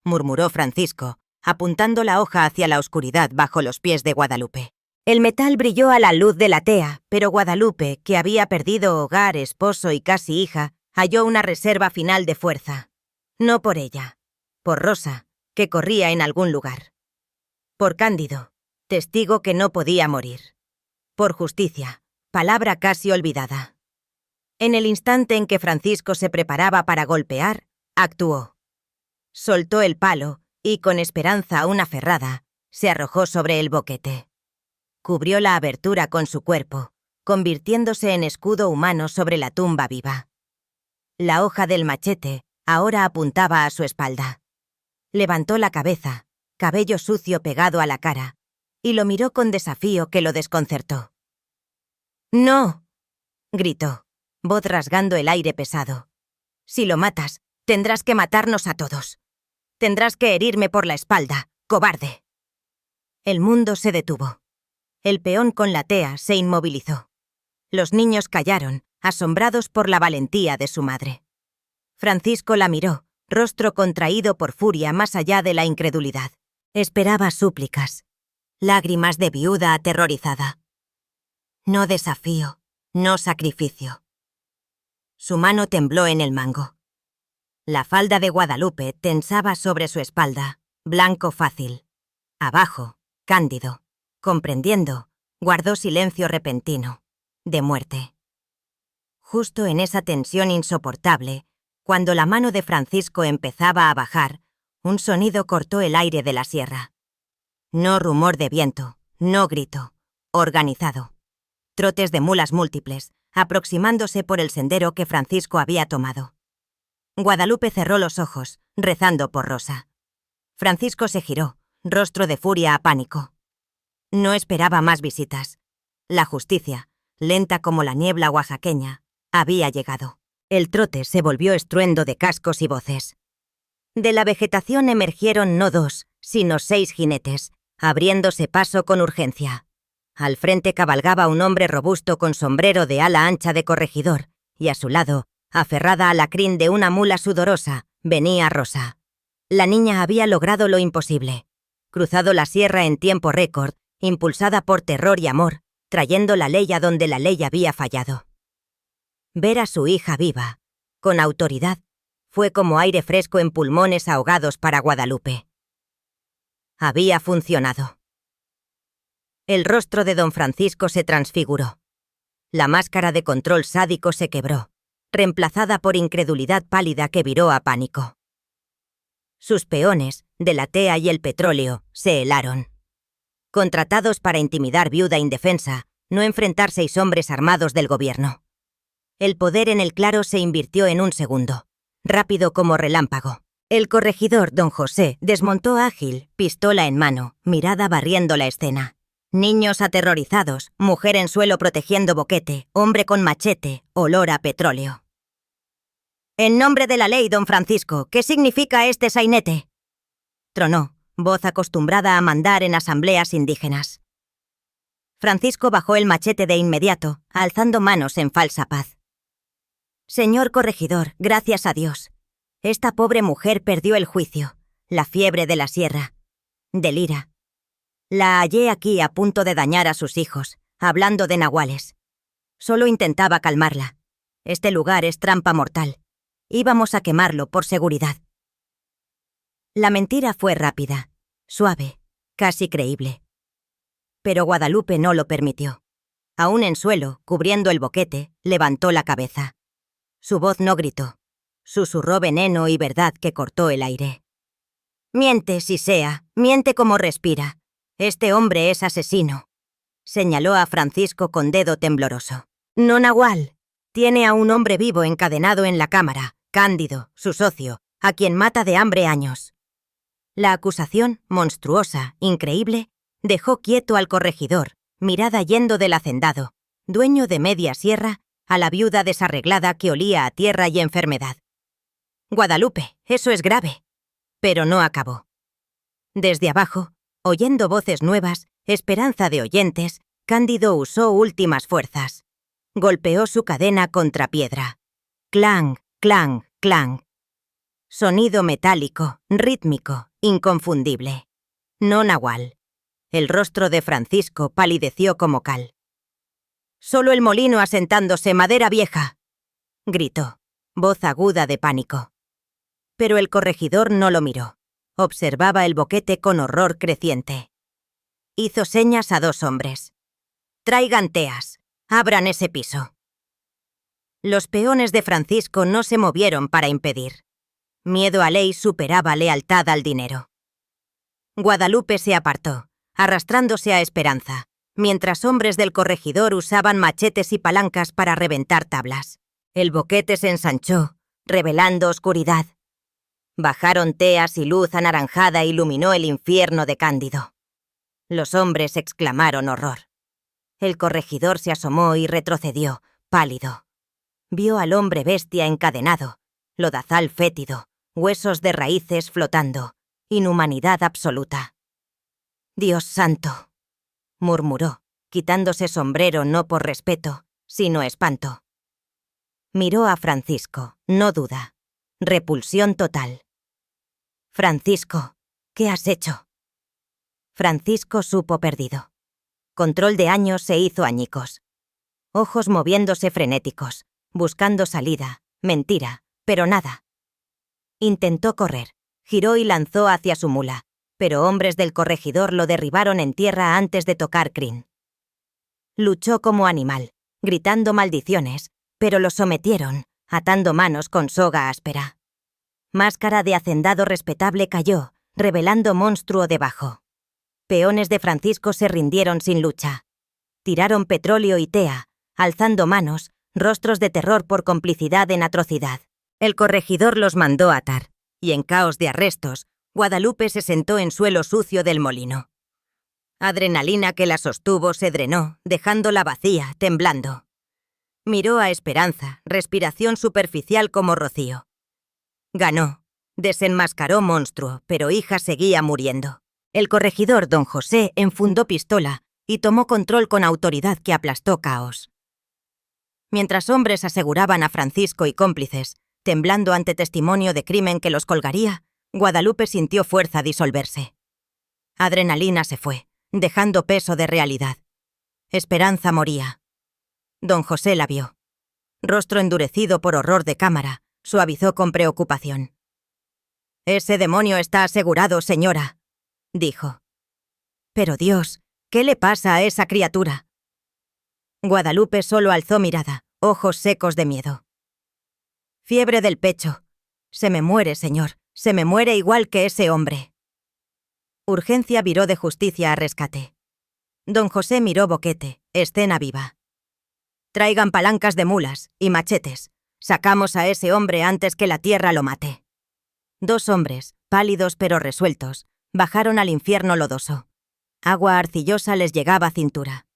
murmuró Francisco, apuntando la hoja hacia la oscuridad bajo los pies de Guadalupe. El metal brilló a la luz de la tea, pero Guadalupe, que había perdido hogar, esposo y casi hija, halló una reserva final de fuerza. No por ella, por Rosa, que corría en algún lugar. Por Cándido, testigo que no podía morir. Por justicia, palabra casi olvidada. En el instante en que Francisco se preparaba para golpear, actuó. Soltó el palo y, con esperanza aún aferrada, se arrojó sobre el boquete. Cubrió la abertura con su cuerpo, convirtiéndose en escudo humano sobre la tumba viva. La hoja del machete ahora apuntaba a su espalda. Levantó la cabeza, cabello sucio pegado a la cara, y lo miró con desafío que lo desconcertó. «¡No!», gritó, voz rasgando el aire pesado. «Si lo matas, tendrás que matarnos a todos. Tendrás que herirme por la espalda, cobarde». El mundo se detuvo. El peón con la tea se inmovilizó. Los niños callaron, asombrados por la valentía de su madre. Francisco la miró, rostro contraído por furia más allá de la incredulidad. Esperaba súplicas, lágrimas de viuda aterrorizada. No desafío, no sacrificio. Su mano tembló en el mango. La falda de Guadalupe tensaba sobre su espalda, blanco fácil. Abajo, Cándido, comprendiendo, guardó silencio repentino, de muerte. Justo en esa tensión insoportable, cuando la mano de Francisco empezaba a bajar, un sonido cortó el aire de la sierra. No rumor de viento, no grito, organizado. Trotes de mulas múltiples, aproximándose por el sendero que Francisco había tomado. Guadalupe cerró los ojos, rezando por Rosa. Francisco se giró, rostro de furia a pánico. No esperaba más visitas. La justicia, lenta como la niebla oaxaqueña, había llegado. El trote se volvió estruendo de cascos y voces. De la vegetación emergieron no 2, sino 6 jinetes, abriéndose paso con urgencia. Al frente cabalgaba un hombre robusto con sombrero de ala ancha de corregidor, y a su lado, aferrada a la crin de una mula sudorosa, venía Rosa. La niña había logrado lo imposible. Cruzado la sierra en tiempo récord, impulsada por terror y amor, trayendo la ley a donde la ley había fallado. Ver a su hija viva, con autoridad, fue como aire fresco en pulmones ahogados para Guadalupe. Había funcionado. El rostro de don Francisco se transfiguró. La máscara de control sádico se quebró, reemplazada por incredulidad pálida que viró a pánico. Sus peones, de la tea y el petróleo, se helaron. Contratados para intimidar viuda indefensa, no enfrentar 6 hombres armados del gobierno. El poder en el claro se invirtió en un segundo, rápido como relámpago. El corregidor don José desmontó ágil, pistola en mano, mirada barriendo la escena. Niños aterrorizados, mujer en suelo protegiendo boquete, hombre con machete, olor a petróleo. «En nombre de la ley, don Francisco, ¿qué significa este sainete?», tronó, voz acostumbrada a mandar en asambleas indígenas. Francisco bajó el machete de inmediato, alzando manos en falsa paz. «Señor corregidor, gracias a Dios. Esta pobre mujer perdió el juicio, la fiebre de la sierra. Delira. La hallé aquí a punto de dañar a sus hijos, hablando de nahuales. Solo intentaba calmarla. Este lugar es trampa mortal. Íbamos a quemarlo por seguridad». La mentira fue rápida, suave, casi creíble. Pero Guadalupe no lo permitió. Aún en suelo, cubriendo el boquete, levantó la cabeza. Su voz no gritó. Susurró veneno y verdad que cortó el aire. «Miente, si sea, miente como respira. Este hombre es asesino», señaló a Francisco con dedo tembloroso. «No nahual. Tiene a un hombre vivo encadenado en la cámara, Cándido, su socio, a quien mata de hambre años». La acusación, monstruosa, increíble, dejó quieto al corregidor, mirada yendo del hacendado, dueño de media sierra, a la viuda desarreglada que olía a tierra y enfermedad. «Guadalupe, eso es grave». Pero no acabó. Desde abajo, oyendo voces nuevas, esperanza de oyentes, Cándido usó últimas fuerzas. Golpeó su cadena contra piedra. Clang, clang, clang. Sonido metálico, rítmico, inconfundible. No nahual. El rostro de Francisco palideció como cal. «Solo el molino asentándose, madera vieja», gritó, voz aguda de pánico. Pero el corregidor no lo miró. Observaba el boquete con horror creciente. Hizo señas a 2 hombres. «Traigan teas. Abran ese piso». Los peones de Francisco no se movieron para impedir. Miedo a ley superaba lealtad al dinero. Guadalupe se apartó, arrastrándose a Esperanza, mientras hombres del corregidor usaban machetes y palancas para reventar tablas. El boquete se ensanchó, revelando oscuridad. Bajaron teas y luz anaranjada iluminó el infierno de Cándido. Los hombres exclamaron horror. El corregidor se asomó y retrocedió, pálido. Vio al hombre bestia encadenado, lodazal fétido, huesos de raíces flotando, inhumanidad absoluta. «Dios santo», murmuró, quitándose sombrero no por respeto, sino espanto. Miró a Francisco, no duda. Repulsión total. «Francisco, ¿qué has hecho?». Francisco supo perdido. Control de años se hizo añicos. Ojos moviéndose frenéticos, buscando salida, mentira, pero nada. Intentó correr, giró y lanzó hacia su mula, pero hombres del corregidor lo derribaron en tierra antes de tocar crin. Luchó como animal, gritando maldiciones, pero lo sometieron, atando manos con soga áspera. Máscara de hacendado respetable cayó, revelando monstruo debajo. Peones de Francisco se rindieron sin lucha. Tiraron petróleo y tea, alzando manos, rostros de terror por complicidad en atrocidad. El corregidor los mandó atar, y en caos de arrestos, Guadalupe se sentó en suelo sucio del molino. Adrenalina que la sostuvo se drenó, dejándola vacía, temblando. Miró a Esperanza, respiración superficial como rocío. Ganó, desenmascaró monstruo, pero hija seguía muriendo. El corregidor don José enfundó pistola y tomó control con autoridad que aplastó caos. Mientras hombres aseguraban a Francisco y cómplices, temblando ante testimonio de crimen que los colgaría, Guadalupe sintió fuerza disolverse. Adrenalina se fue, dejando peso de realidad. Esperanza moría. Don José la vio. Rostro endurecido por horror de cámara, suavizó con preocupación. «Ese demonio está asegurado, señora», dijo. «Pero Dios, ¿qué le pasa a esa criatura?». Guadalupe solo alzó mirada, ojos secos de miedo. «Fiebre del pecho. Se me muere, señor, se me muere igual que ese hombre». Urgencia viró de justicia a rescate. Don José miró boquete, escena viva. Traigan palancas de mulas y machetes. Sacamos a ese hombre antes que la tierra lo mate. 2 hombres, pálidos pero resueltos, bajaron al infierno lodoso. Agua arcillosa les llegaba a cintura.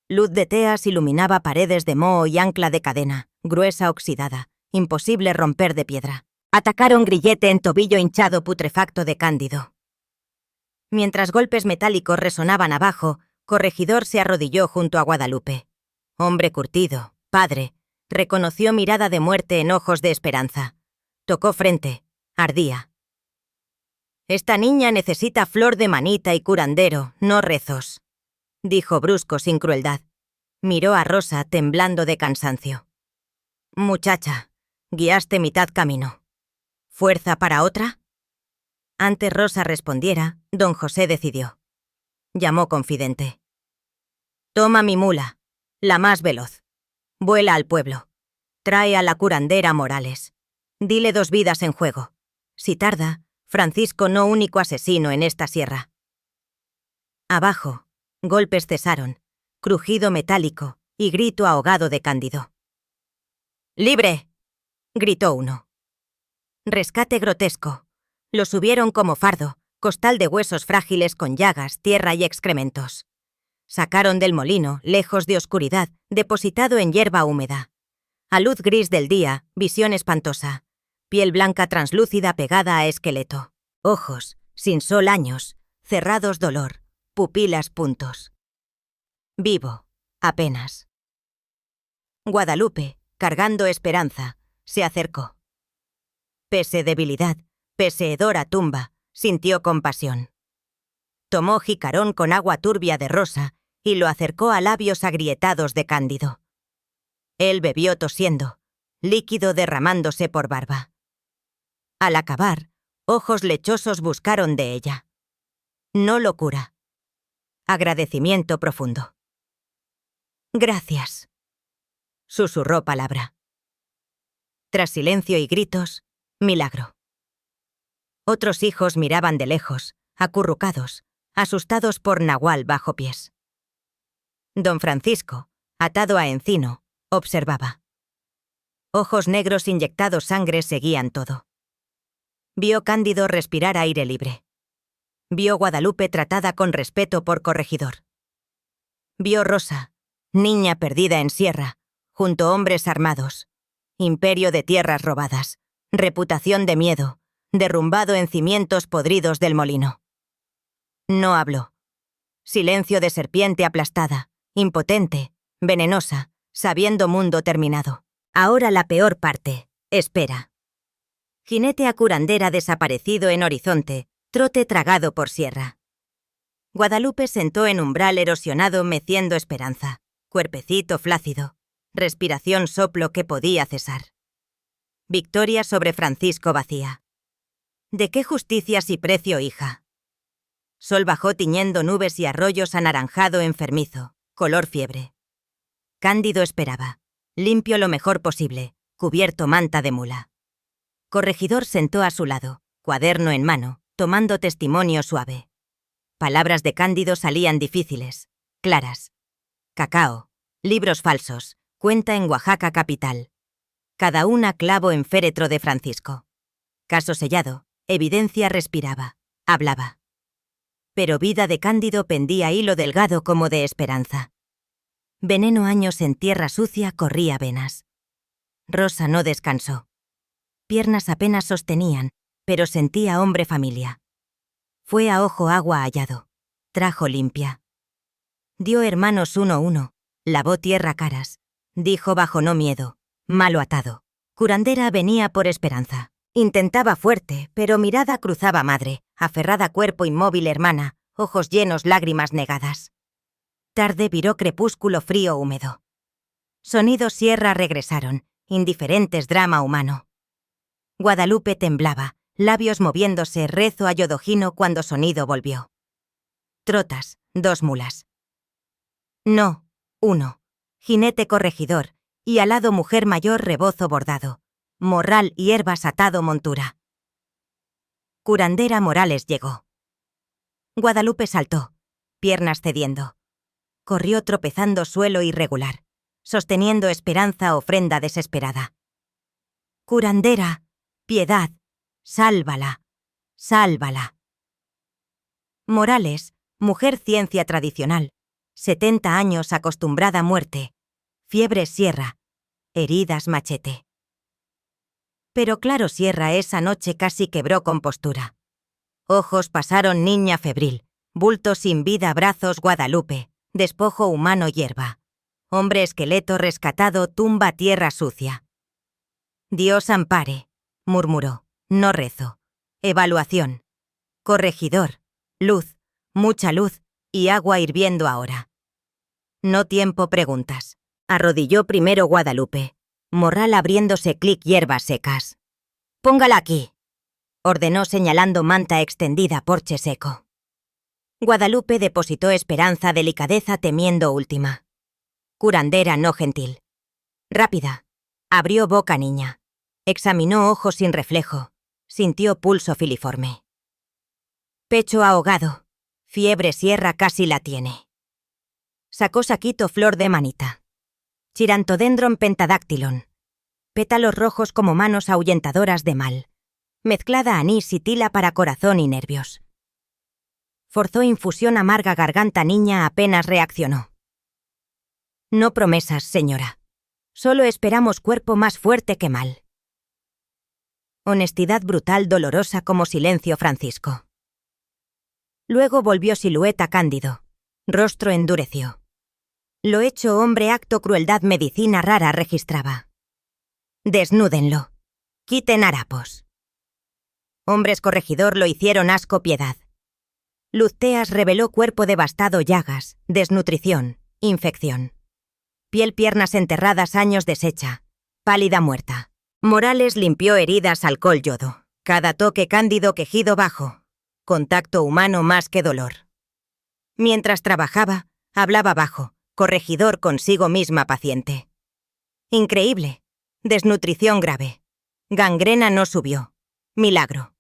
Luz de teas iluminaba paredes de moho y ancla de cadena, gruesa oxidada, imposible romper de piedra. Atacaron grillete en tobillo hinchado putrefacto de Cándido. Mientras golpes metálicos resonaban abajo, Corregidor se arrodilló junto a Guadalupe. Hombre curtido, padre, reconoció mirada de muerte en ojos de esperanza. Tocó frente, ardía. Esta niña necesita flor de manita y curandero, no rezos, dijo brusco sin crueldad. Miró a Rosa temblando de cansancio. Muchacha, guiaste mitad camino. ¿Fuerza para otra? Antes Rosa respondiera, don José decidió. Llamó confidente. Toma mi mula, la más veloz. Vuela al pueblo. Trae a la curandera Morales. Dile 2 vidas en juego. Si tarda, Francisco no único asesino en esta sierra. Abajo, golpes cesaron, crujido metálico y grito ahogado de Cándido. ¡Libre!, gritó uno. Rescate grotesco. Lo subieron como fardo, costal de huesos frágiles con llagas, tierra y excrementos. Sacaron del molino, lejos de oscuridad, depositado en hierba húmeda. A luz gris del día, visión espantosa. Piel blanca translúcida pegada a esqueleto. Ojos, sin sol años, cerrados dolor, pupilas puntos. Vivo, apenas. Guadalupe, cargando esperanza, se acercó. Pese debilidad, pese hedor a tumba, sintió compasión. Tomó jicarón con agua turbia de Rosa y lo acercó a labios agrietados de Cándido. Él bebió tosiendo, líquido derramándose por barba. Al acabar, ojos lechosos buscaron de ella. No locura. Agradecimiento profundo. Gracias, susurró palabra. Tras silencio y gritos, milagro. Otros hijos miraban de lejos, acurrucados, asustados por Nahual bajo pies. Don Francisco, atado a encino, observaba. Ojos negros inyectados sangre seguían todo. Vio Cándido respirar aire libre. Vio Guadalupe tratada con respeto por Corregidor. Vio Rosa, niña perdida en sierra, junto a hombres armados. Imperio de tierras robadas, reputación de miedo, derrumbado en cimientos podridos del molino. No habló. Silencio de serpiente aplastada, impotente, venenosa, sabiendo mundo terminado. Ahora la peor parte, espera. Jinete a curandera desaparecido en horizonte, trote tragado por sierra. Guadalupe sentó en umbral erosionado meciendo esperanza, cuerpecito flácido, respiración soplo que podía cesar. Victoria sobre Francisco vacía. ¿De qué justicias y precio, hija? Sol bajó tiñendo nubes y arroyos anaranjado enfermizo, color fiebre. Cándido esperaba, limpio lo mejor posible, cubierto manta de mula. Corregidor sentó a su lado, cuaderno en mano, tomando testimonio suave. Palabras de Cándido salían difíciles, claras. Cacao, libros falsos, cuenta en Oaxaca capital. Cada una clavo en féretro de Francisco. Caso sellado, evidencia respiraba, hablaba. Pero vida de Cándido pendía hilo delgado como de esperanza. Veneno años en tierra sucia corría venas. Rosa no descansó. Piernas apenas sostenían, pero sentía hombre familia. Fue a ojo agua hallado. Trajo limpia. Dio hermanos 1-1, lavó tierra caras. Dijo bajo no miedo, malo atado. Curandera venía por esperanza. Intentaba fuerte, pero mirada cruzaba madre, aferrada cuerpo inmóvil hermana, ojos llenos lágrimas negadas. Tarde viró crepúsculo frío húmedo. Sonidos sierra regresaron, indiferentes drama humano. Guadalupe temblaba, labios moviéndose rezo a Yodojino cuando sonido volvió. Trotas, 2 mulas. No, 1. Jinete corregidor, y alado mujer mayor rebozo bordado. Morral y herbas atado montura. Curandera Morales llegó. Guadalupe saltó, piernas cediendo. corrió tropezando suelo irregular, sosteniendo esperanza ofrenda desesperada. «Curandera, piedad, sálvala, sálvala». Morales, mujer ciencia tradicional, 70 años acostumbrada a muerte, fiebre sierra, heridas machete. Pero claro Sierra esa noche casi quebró compostura. Ojos pasaron niña febril, bulto sin vida brazos Guadalupe, despojo humano hierba. Hombre esqueleto rescatado tumba tierra sucia. Dios ampare, murmuró, no rezo. Evaluación. Corregidor, luz, mucha luz, y agua hirviendo ahora. No tiempo preguntas. Arrodilló primero Guadalupe. Morral abriéndose clic hierbas secas. «Póngala aquí», ordenó señalando manta extendida porche seco. Guadalupe depositó esperanza delicadeza temiendo última. Curandera no gentil. Rápida. Abrió boca niña. Examinó ojos sin reflejo. Sintió pulso filiforme. Pecho ahogado. Fiebre sierra casi la tiene. Sacó saquito flor de manita. Chirantodendron pentadactylon. Pétalos rojos como manos ahuyentadoras de mal. Mezclada anís y tila para corazón y nervios. Forzó infusión amarga garganta niña apenas reaccionó. No promesas, señora. Solo esperamos cuerpo más fuerte que mal. Honestidad brutal dolorosa como silencio Francisco. Luego volvió silueta cándido. Rostro endureció. Lo hecho hombre acto crueldad medicina rara registraba. Desnúdenlo. Quiten harapos. Hombres corregidor lo hicieron asco piedad. Luzteas reveló cuerpo devastado llagas, desnutrición, infección. Piel piernas enterradas años deshecha, pálida muerta. Morales limpió heridas alcohol yodo. Cada toque cándido quejido bajo. Contacto humano más que dolor. Mientras trabajaba, hablaba bajo. Corregidor consigo misma paciente. Increíble. Desnutrición grave. Gangrena no subió. Milagro.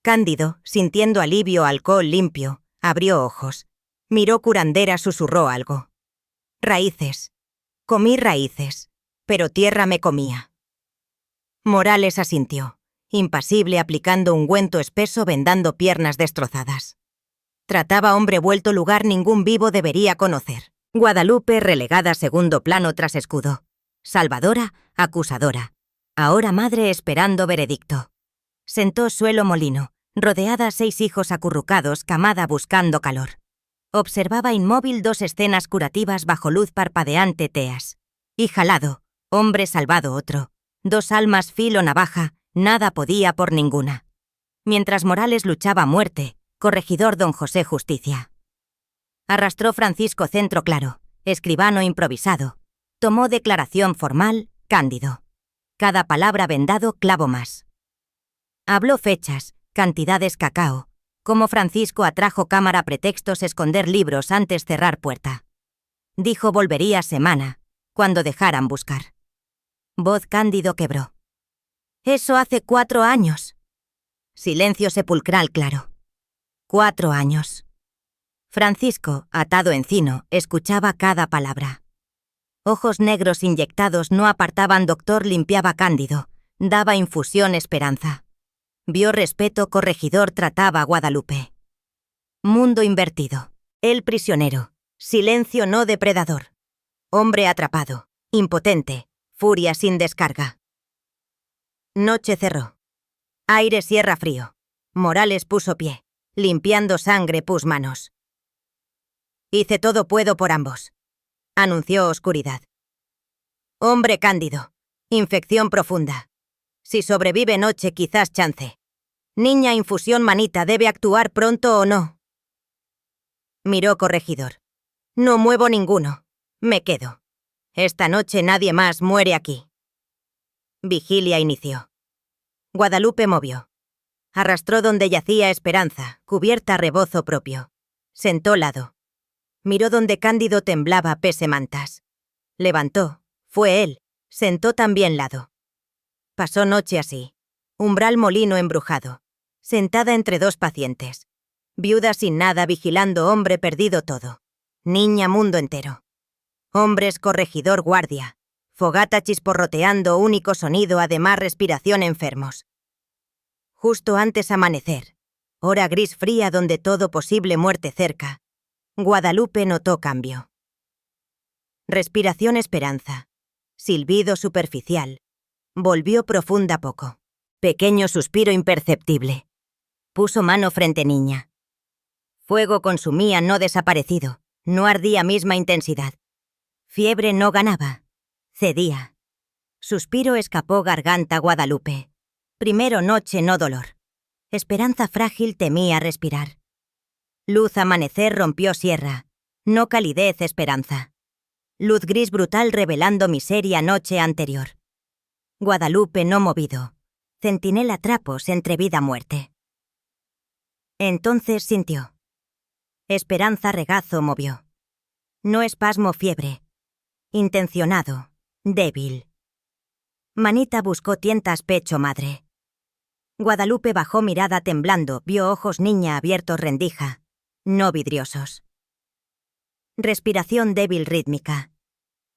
Cándido, sintiendo alivio alcohol limpio, abrió ojos. Miró curandera, susurró algo. Raíces. Comí raíces, pero tierra me comía. Morales asintió, impasible aplicando ungüento espeso vendando piernas destrozadas. Trataba hombre vuelto lugar ningún vivo debería conocer. Guadalupe relegada a segundo plano tras escudo. Salvadora, acusadora. Ahora madre esperando veredicto. Sentó suelo molino, rodeada 6 hijos acurrucados, camada buscando calor. Observaba inmóvil 2 escenas curativas bajo luz parpadeante teas. Y jalado, hombre salvado otro. 2 almas filo navaja, nada podía por ninguna. Mientras Morales luchaba a muerte, corregidor don José Justicia. Arrastró Francisco centro claro, escribano improvisado. Tomó declaración formal, cándido. Cada palabra vendado clavo más. Habló fechas, cantidades cacao. Cómo Francisco atrajo cámara pretextos esconder libros antes cerrar puerta. Dijo volvería semana, cuando dejaran buscar. Voz cándido quebró. Eso hace 4 años. Silencio sepulcral claro. 4 años. Francisco, atado encino, escuchaba cada palabra. Ojos negros inyectados no apartaban doctor limpiaba cándido, daba infusión esperanza. Vio respeto corregidor trataba Guadalupe. Mundo invertido. Él prisionero. Silencio no depredador. Hombre atrapado. Impotente. Furia sin descarga. Noche cerró. Aire sierra frío. Morales puso pie. Limpiando sangre pus manos. Hice todo puedo por ambos. Anunció oscuridad. Hombre cándido. Infección profunda. Si sobrevive noche quizás chance. Niña infusión manita debe actuar pronto o no. Miró corregidor. No muevo ninguno. Me quedo. Esta noche nadie más muere aquí. Vigilia inició. Guadalupe movió. Arrastró donde yacía Esperanza, cubierta a rebozo propio. Sentó lado. Miró donde Cándido temblaba pese mantas. Levantó. Fue él. Sentó también lado. Pasó noche así. Umbral molino embrujado. Sentada entre 2 pacientes. Viuda sin nada vigilando hombre perdido todo. Niña mundo entero. Hombres corregidor guardia. Fogata chisporroteando único sonido, además respiración enfermos. Justo antes amanecer. Hora gris fría donde todo posible muerte cerca. Guadalupe notó cambio. Respiración esperanza. Silbido superficial. Volvió profunda poco. Pequeño suspiro imperceptible. Puso mano frente niña. Fuego consumía no desaparecido. No ardía misma intensidad. Fiebre no ganaba. Cedía. Suspiro escapó garganta Guadalupe. Primero noche no dolor. Esperanza frágil temía respirar. Luz amanecer rompió sierra. No calidez esperanza. Luz gris brutal revelando miseria noche anterior. Guadalupe no movido. Centinela trapos entre vida-muerte. Entonces sintió. Esperanza regazo movió. No espasmo fiebre. Intencionado. Débil. Manita buscó tientas pecho madre. Guadalupe bajó mirada temblando, vio ojos niña abiertos rendija. No vidriosos. Respiración débil rítmica.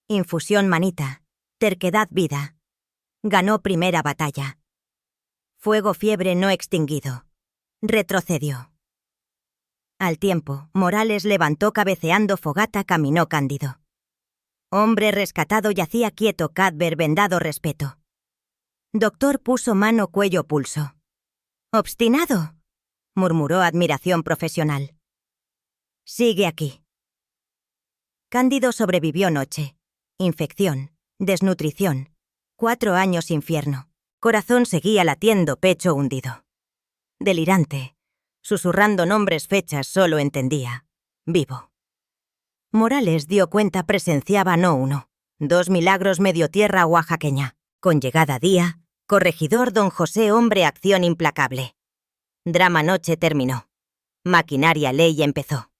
Infusión manita. Terquedad vida. Ganó primera batalla. Fuego fiebre no extinguido. Retrocedió. Al tiempo, Morales levantó cabeceando fogata, caminó cándido. Hombre rescatado yacía quieto, Cadver vendado respeto. Doctor puso mano cuello pulso. «¡Obstinado!», murmuró admiración profesional. «Sigue aquí». Cándido sobrevivió noche. Infección. Desnutrición. 4 años infierno. Corazón seguía latiendo, pecho hundido. Delirante. Susurrando nombres, fechas, solo entendía. Vivo. Morales dio cuenta, presenciaba no 1, 2 milagros medio tierra oaxaqueña. Con llegada día, corregidor don José hombre acción implacable. Drama noche terminó. Maquinaria ley empezó.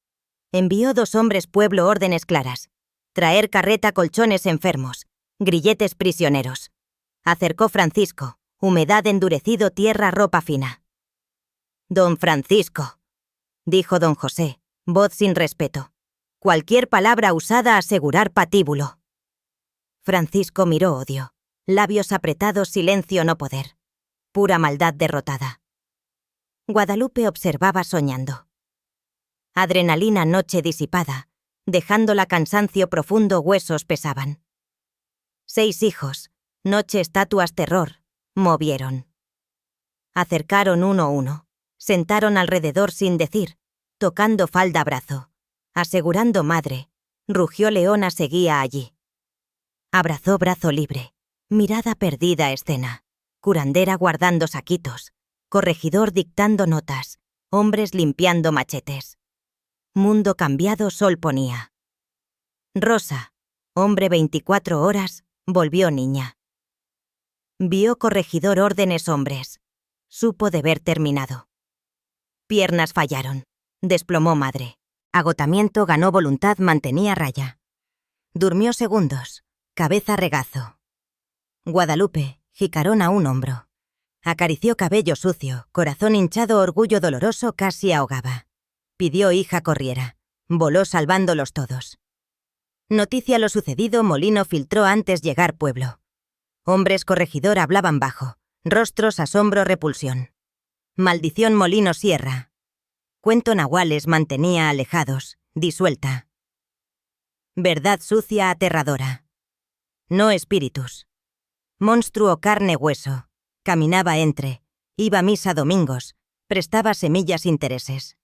Envió 2 hombres pueblo órdenes claras. Traer carreta colchones enfermos. Grilletes prisioneros. Acercó Francisco, humedad endurecido tierra ropa fina. «Don Francisco», dijo don José, voz sin respeto. Cualquier palabra usada asegurar patíbulo. Francisco miró odio. Labios apretados, silencio no poder. Pura maldad derrotada. Guadalupe observaba soñando. Adrenalina noche disipada, dejándola cansancio profundo, huesos pesaban. 6 hijos, noche estatuas terror, movieron. Acercaron 1 a 1, sentaron alrededor sin decir, tocando falda brazo. Asegurando madre, rugió leona seguía allí. Abrazó brazo libre, mirada perdida escena, curandera guardando saquitos, corregidor dictando notas, hombres limpiando machetes. Mundo cambiado sol ponía. Rosa, hombre 24 horas, volvió niña. Vio corregidor órdenes hombres, supo deber terminado. Piernas fallaron, desplomó madre. Agotamiento ganó voluntad, mantenía raya. Durmió segundos, cabeza regazo. Guadalupe, jicarón a un hombro. Acarició cabello sucio, corazón hinchado, orgullo doloroso, casi ahogaba. Pidió hija corriera, voló salvándolos todos. Noticia lo sucedido, molino filtró antes llegar pueblo. Hombres corregidor hablaban bajo, rostros asombro repulsión. Maldición molino sierra. Cuento nahuales mantenía alejados, disuelta. Verdad sucia aterradora. No espíritus. Monstruo carne hueso. Caminaba entre, iba a misa domingos, prestaba semillas intereses.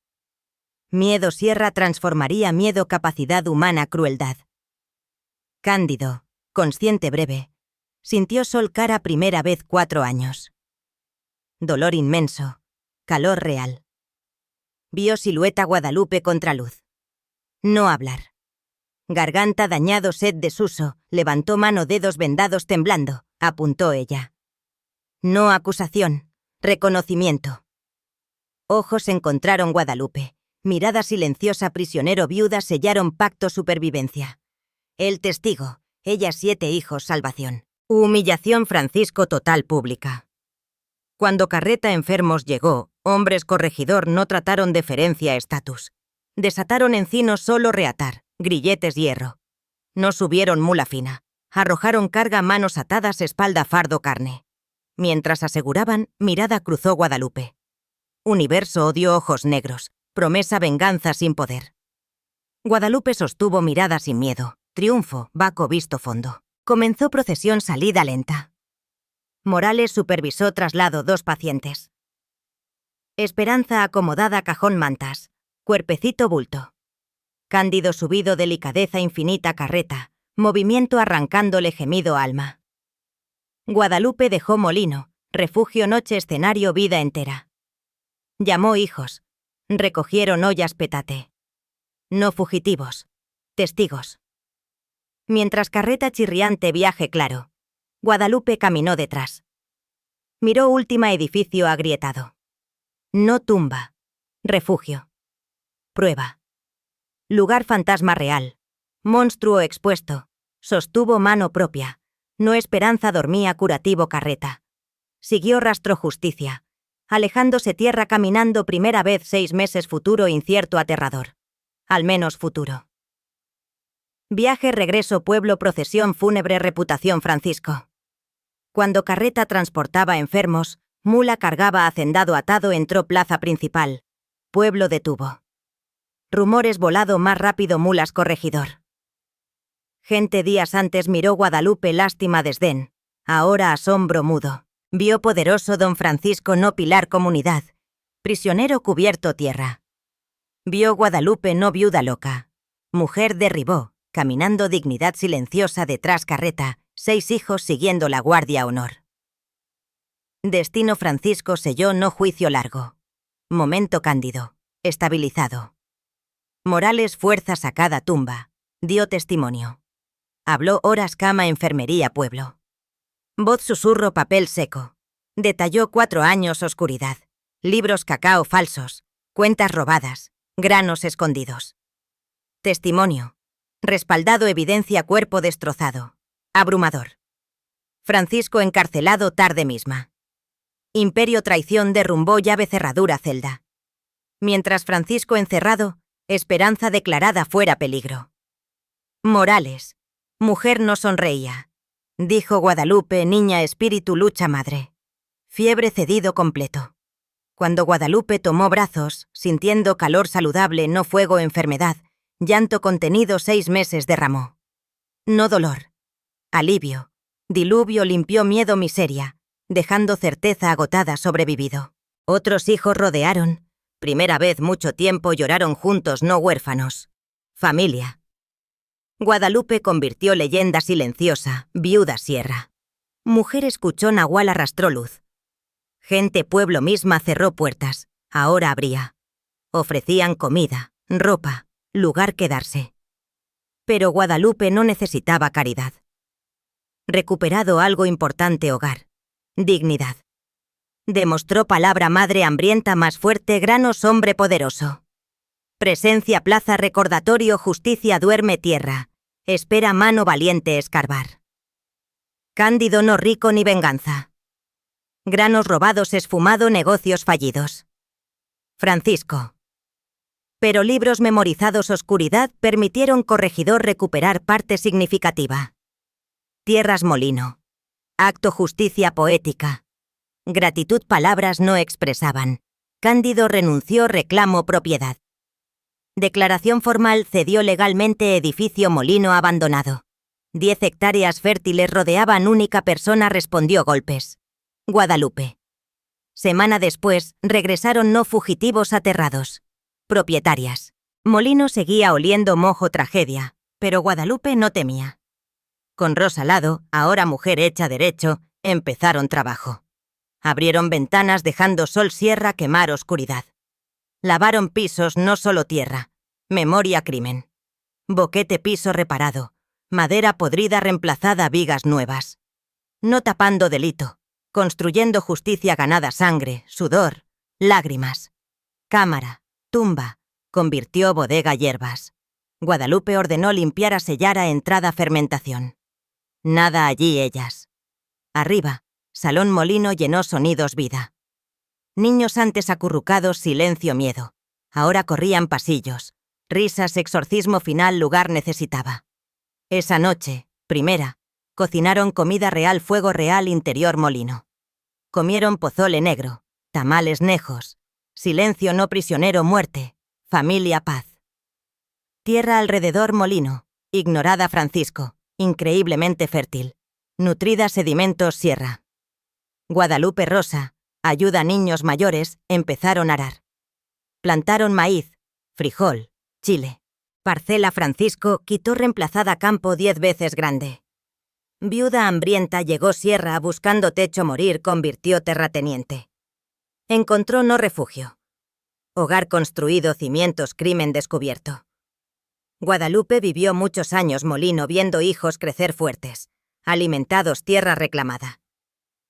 Miedo sierra transformaría miedo capacidad humana crueldad. Cándido, consciente breve, sintió sol cara primera vez 4 años. Dolor inmenso, calor real. Vio silueta Guadalupe contra luz. No hablar. Garganta dañado, sed desuso, levantó mano, dedos vendados temblando, apuntó ella. No acusación, reconocimiento. Ojos encontraron Guadalupe, mirada silenciosa prisionero viuda sellaron pacto supervivencia. El testigo, ella 7 hijos salvación. Humillación Francisco total pública. Cuando carreta enfermos llegó, hombres corregidor no trataron deferencia estatus. Desataron encinos solo reatar, grilletes hierro. No subieron mula fina. Arrojaron carga, manos atadas, espalda, fardo, carne. Mientras aseguraban, mirada cruzó Guadalupe. Universo, odio, ojos negros. Promesa, venganza sin poder. Guadalupe sostuvo mirada sin miedo. Triunfo, Baco visto fondo. Comenzó procesión, salida lenta. Morales supervisó traslado, 2 pacientes. Esperanza acomodada, cajón, mantas. Cuerpecito, bulto. Cándido subido, delicadeza infinita, carreta. Movimiento arrancándole gemido alma. Guadalupe dejó molino, refugio, noche, escenario, vida entera. Llamó hijos. Recogieron ollas, petate. No fugitivos. Testigos. Mientras carreta chirriante, viaje claro. Guadalupe caminó detrás. Miró última, edificio agrietado. No tumba. Refugio. Prueba. Lugar, fantasma real. Monstruo expuesto. Sostuvo mano propia. No esperanza, dormía, curativo, carreta. Siguió rastro, justicia. Alejándose tierra, caminando primera vez, 6 meses, futuro incierto, aterrador. Al menos futuro. Viaje, regreso, pueblo, procesión fúnebre, reputación, Francisco. Cuando carreta transportaba enfermos, mula cargaba, hacendado atado, entró plaza principal. Pueblo detuvo. Rumores, volado más rápido, mulas, corregidor. Gente días antes miró Guadalupe, lástima, desdén. Ahora asombro mudo. Vio poderoso don Francisco, no pilar, comunidad. Prisionero cubierto tierra. Vio Guadalupe, no viuda loca. Mujer derribó, caminando dignidad silenciosa detrás carreta, 6 hijos siguiendo la guardia honor. Destino Francisco selló, no juicio largo. Momento cándido, estabilizado. Morales, fuerza sacada, tumba. Dio testimonio. Habló horas, cama, enfermería, pueblo. Voz, susurro, papel seco. Detalló 4 años, oscuridad. Libros, cacao falsos. Cuentas robadas. Granos escondidos. Testimonio. Respaldado, evidencia, cuerpo destrozado. Abrumador. Francisco encarcelado, tarde misma. Imperio, traición, derrumbó, llave, cerradura, celda. Mientras Francisco encerrado, esperanza declarada, fuera peligro. Morales. Mujer no sonreía. Dijo Guadalupe, niña, espíritu, lucha, madre. Fiebre, cedido completo. Cuando Guadalupe tomó brazos, sintiendo calor saludable, no fuego, enfermedad, llanto contenido, 6 meses derramó. No dolor. Alivio. Diluvio limpió miedo, miseria, dejando certeza agotada, sobrevivido. Otros hijos rodearon. Primera vez mucho tiempo lloraron juntos, no huérfanos. Familia. Guadalupe convirtió leyenda silenciosa, viuda sierra. Mujer escuchó, nahual arrastró luz. Gente, pueblo misma cerró puertas, ahora abría. Ofrecían comida, ropa, lugar quedarse. Pero Guadalupe no necesitaba caridad. Recuperado algo importante, hogar. Dignidad. Demostró palabra madre hambrienta, más fuerte, granos, hombre poderoso. Presencia, plaza, recordatorio, justicia, duerme tierra. Espera, mano valiente, escarbar. Cándido, no rico ni venganza. Granos robados, esfumado, negocios fallidos. Francisco. Pero libros memorizados, oscuridad, permitieron corregidor recuperar parte significativa. Tierras, molino. Acto, justicia poética. Gratitud, palabras no expresaban. Cándido renunció, reclamo, propiedad. Declaración formal, cedió legalmente, edificio, molino abandonado. 10 hectáreas fértiles rodeaban, única persona respondió golpes. Guadalupe. Semana después, regresaron no fugitivos aterrados. Propietarias. Molino seguía oliendo mojo, tragedia, pero Guadalupe no temía. Con Rosa al lado, ahora mujer hecha derecho, empezaron trabajo. Abrieron ventanas dejando sol, sierra, quemar, oscuridad. Lavaron pisos, no solo tierra. Memoria, crimen. Boquete, piso reparado. Madera podrida reemplazada, vigas nuevas. No tapando delito. Construyendo justicia, ganada sangre, sudor, lágrimas. Cámara, tumba. Convirtió bodega, hierbas. Guadalupe ordenó limpiar, sellar, entrada, fermentación. Nada allí ellas. Arriba, salón, molino, llenó sonidos, vida. Niños antes acurrucados, silencio, miedo. Ahora corrían pasillos. Risas, exorcismo final, lugar necesitaba. Esa noche, primera, cocinaron comida real, fuego real, interior molino. Comieron pozole negro, tamales nejos, silencio no prisionero, muerte, familia, paz. Tierra alrededor, molino, ignorada Francisco, increíblemente fértil. Nutrida sedimentos, sierra. Guadalupe Rosa, ayuda niños mayores, empezaron a arar. Plantaron maíz, frijol, chile. Parcela Francisco quitó reemplazada campo 10 veces grande. Viuda hambrienta llegó sierra buscando techo, morir convirtió terrateniente. Encontró no refugio. Hogar construido, cimientos, crimen descubierto. Guadalupe vivió muchos años molino viendo hijos crecer fuertes, alimentados, tierra reclamada.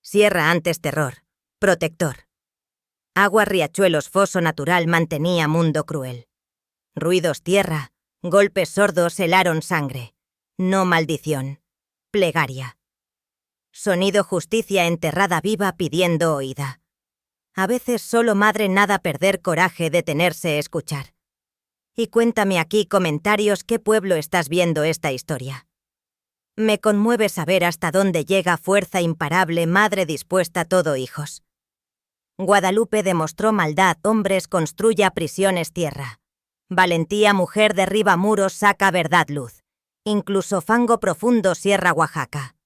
Sierra antes terror, protector. Aguas, riachuelos, foso natural mantenía mundo cruel. Ruidos, tierra, golpes sordos helaron sangre. No maldición, plegaria. Sonido, justicia enterrada viva pidiendo oída. A veces solo madre, nada perder, coraje, detenerse, escuchar. Y cuéntame aquí comentarios qué pueblo estás viendo esta historia. Me conmueve saber hasta dónde llega fuerza imparable, madre dispuesta todo hijos. Guadalupe demostró maldad, hombres construya prisiones, tierra. Valentía, mujer derriba muros, saca verdad, luz. Incluso fango profundo, sierra Oaxaca.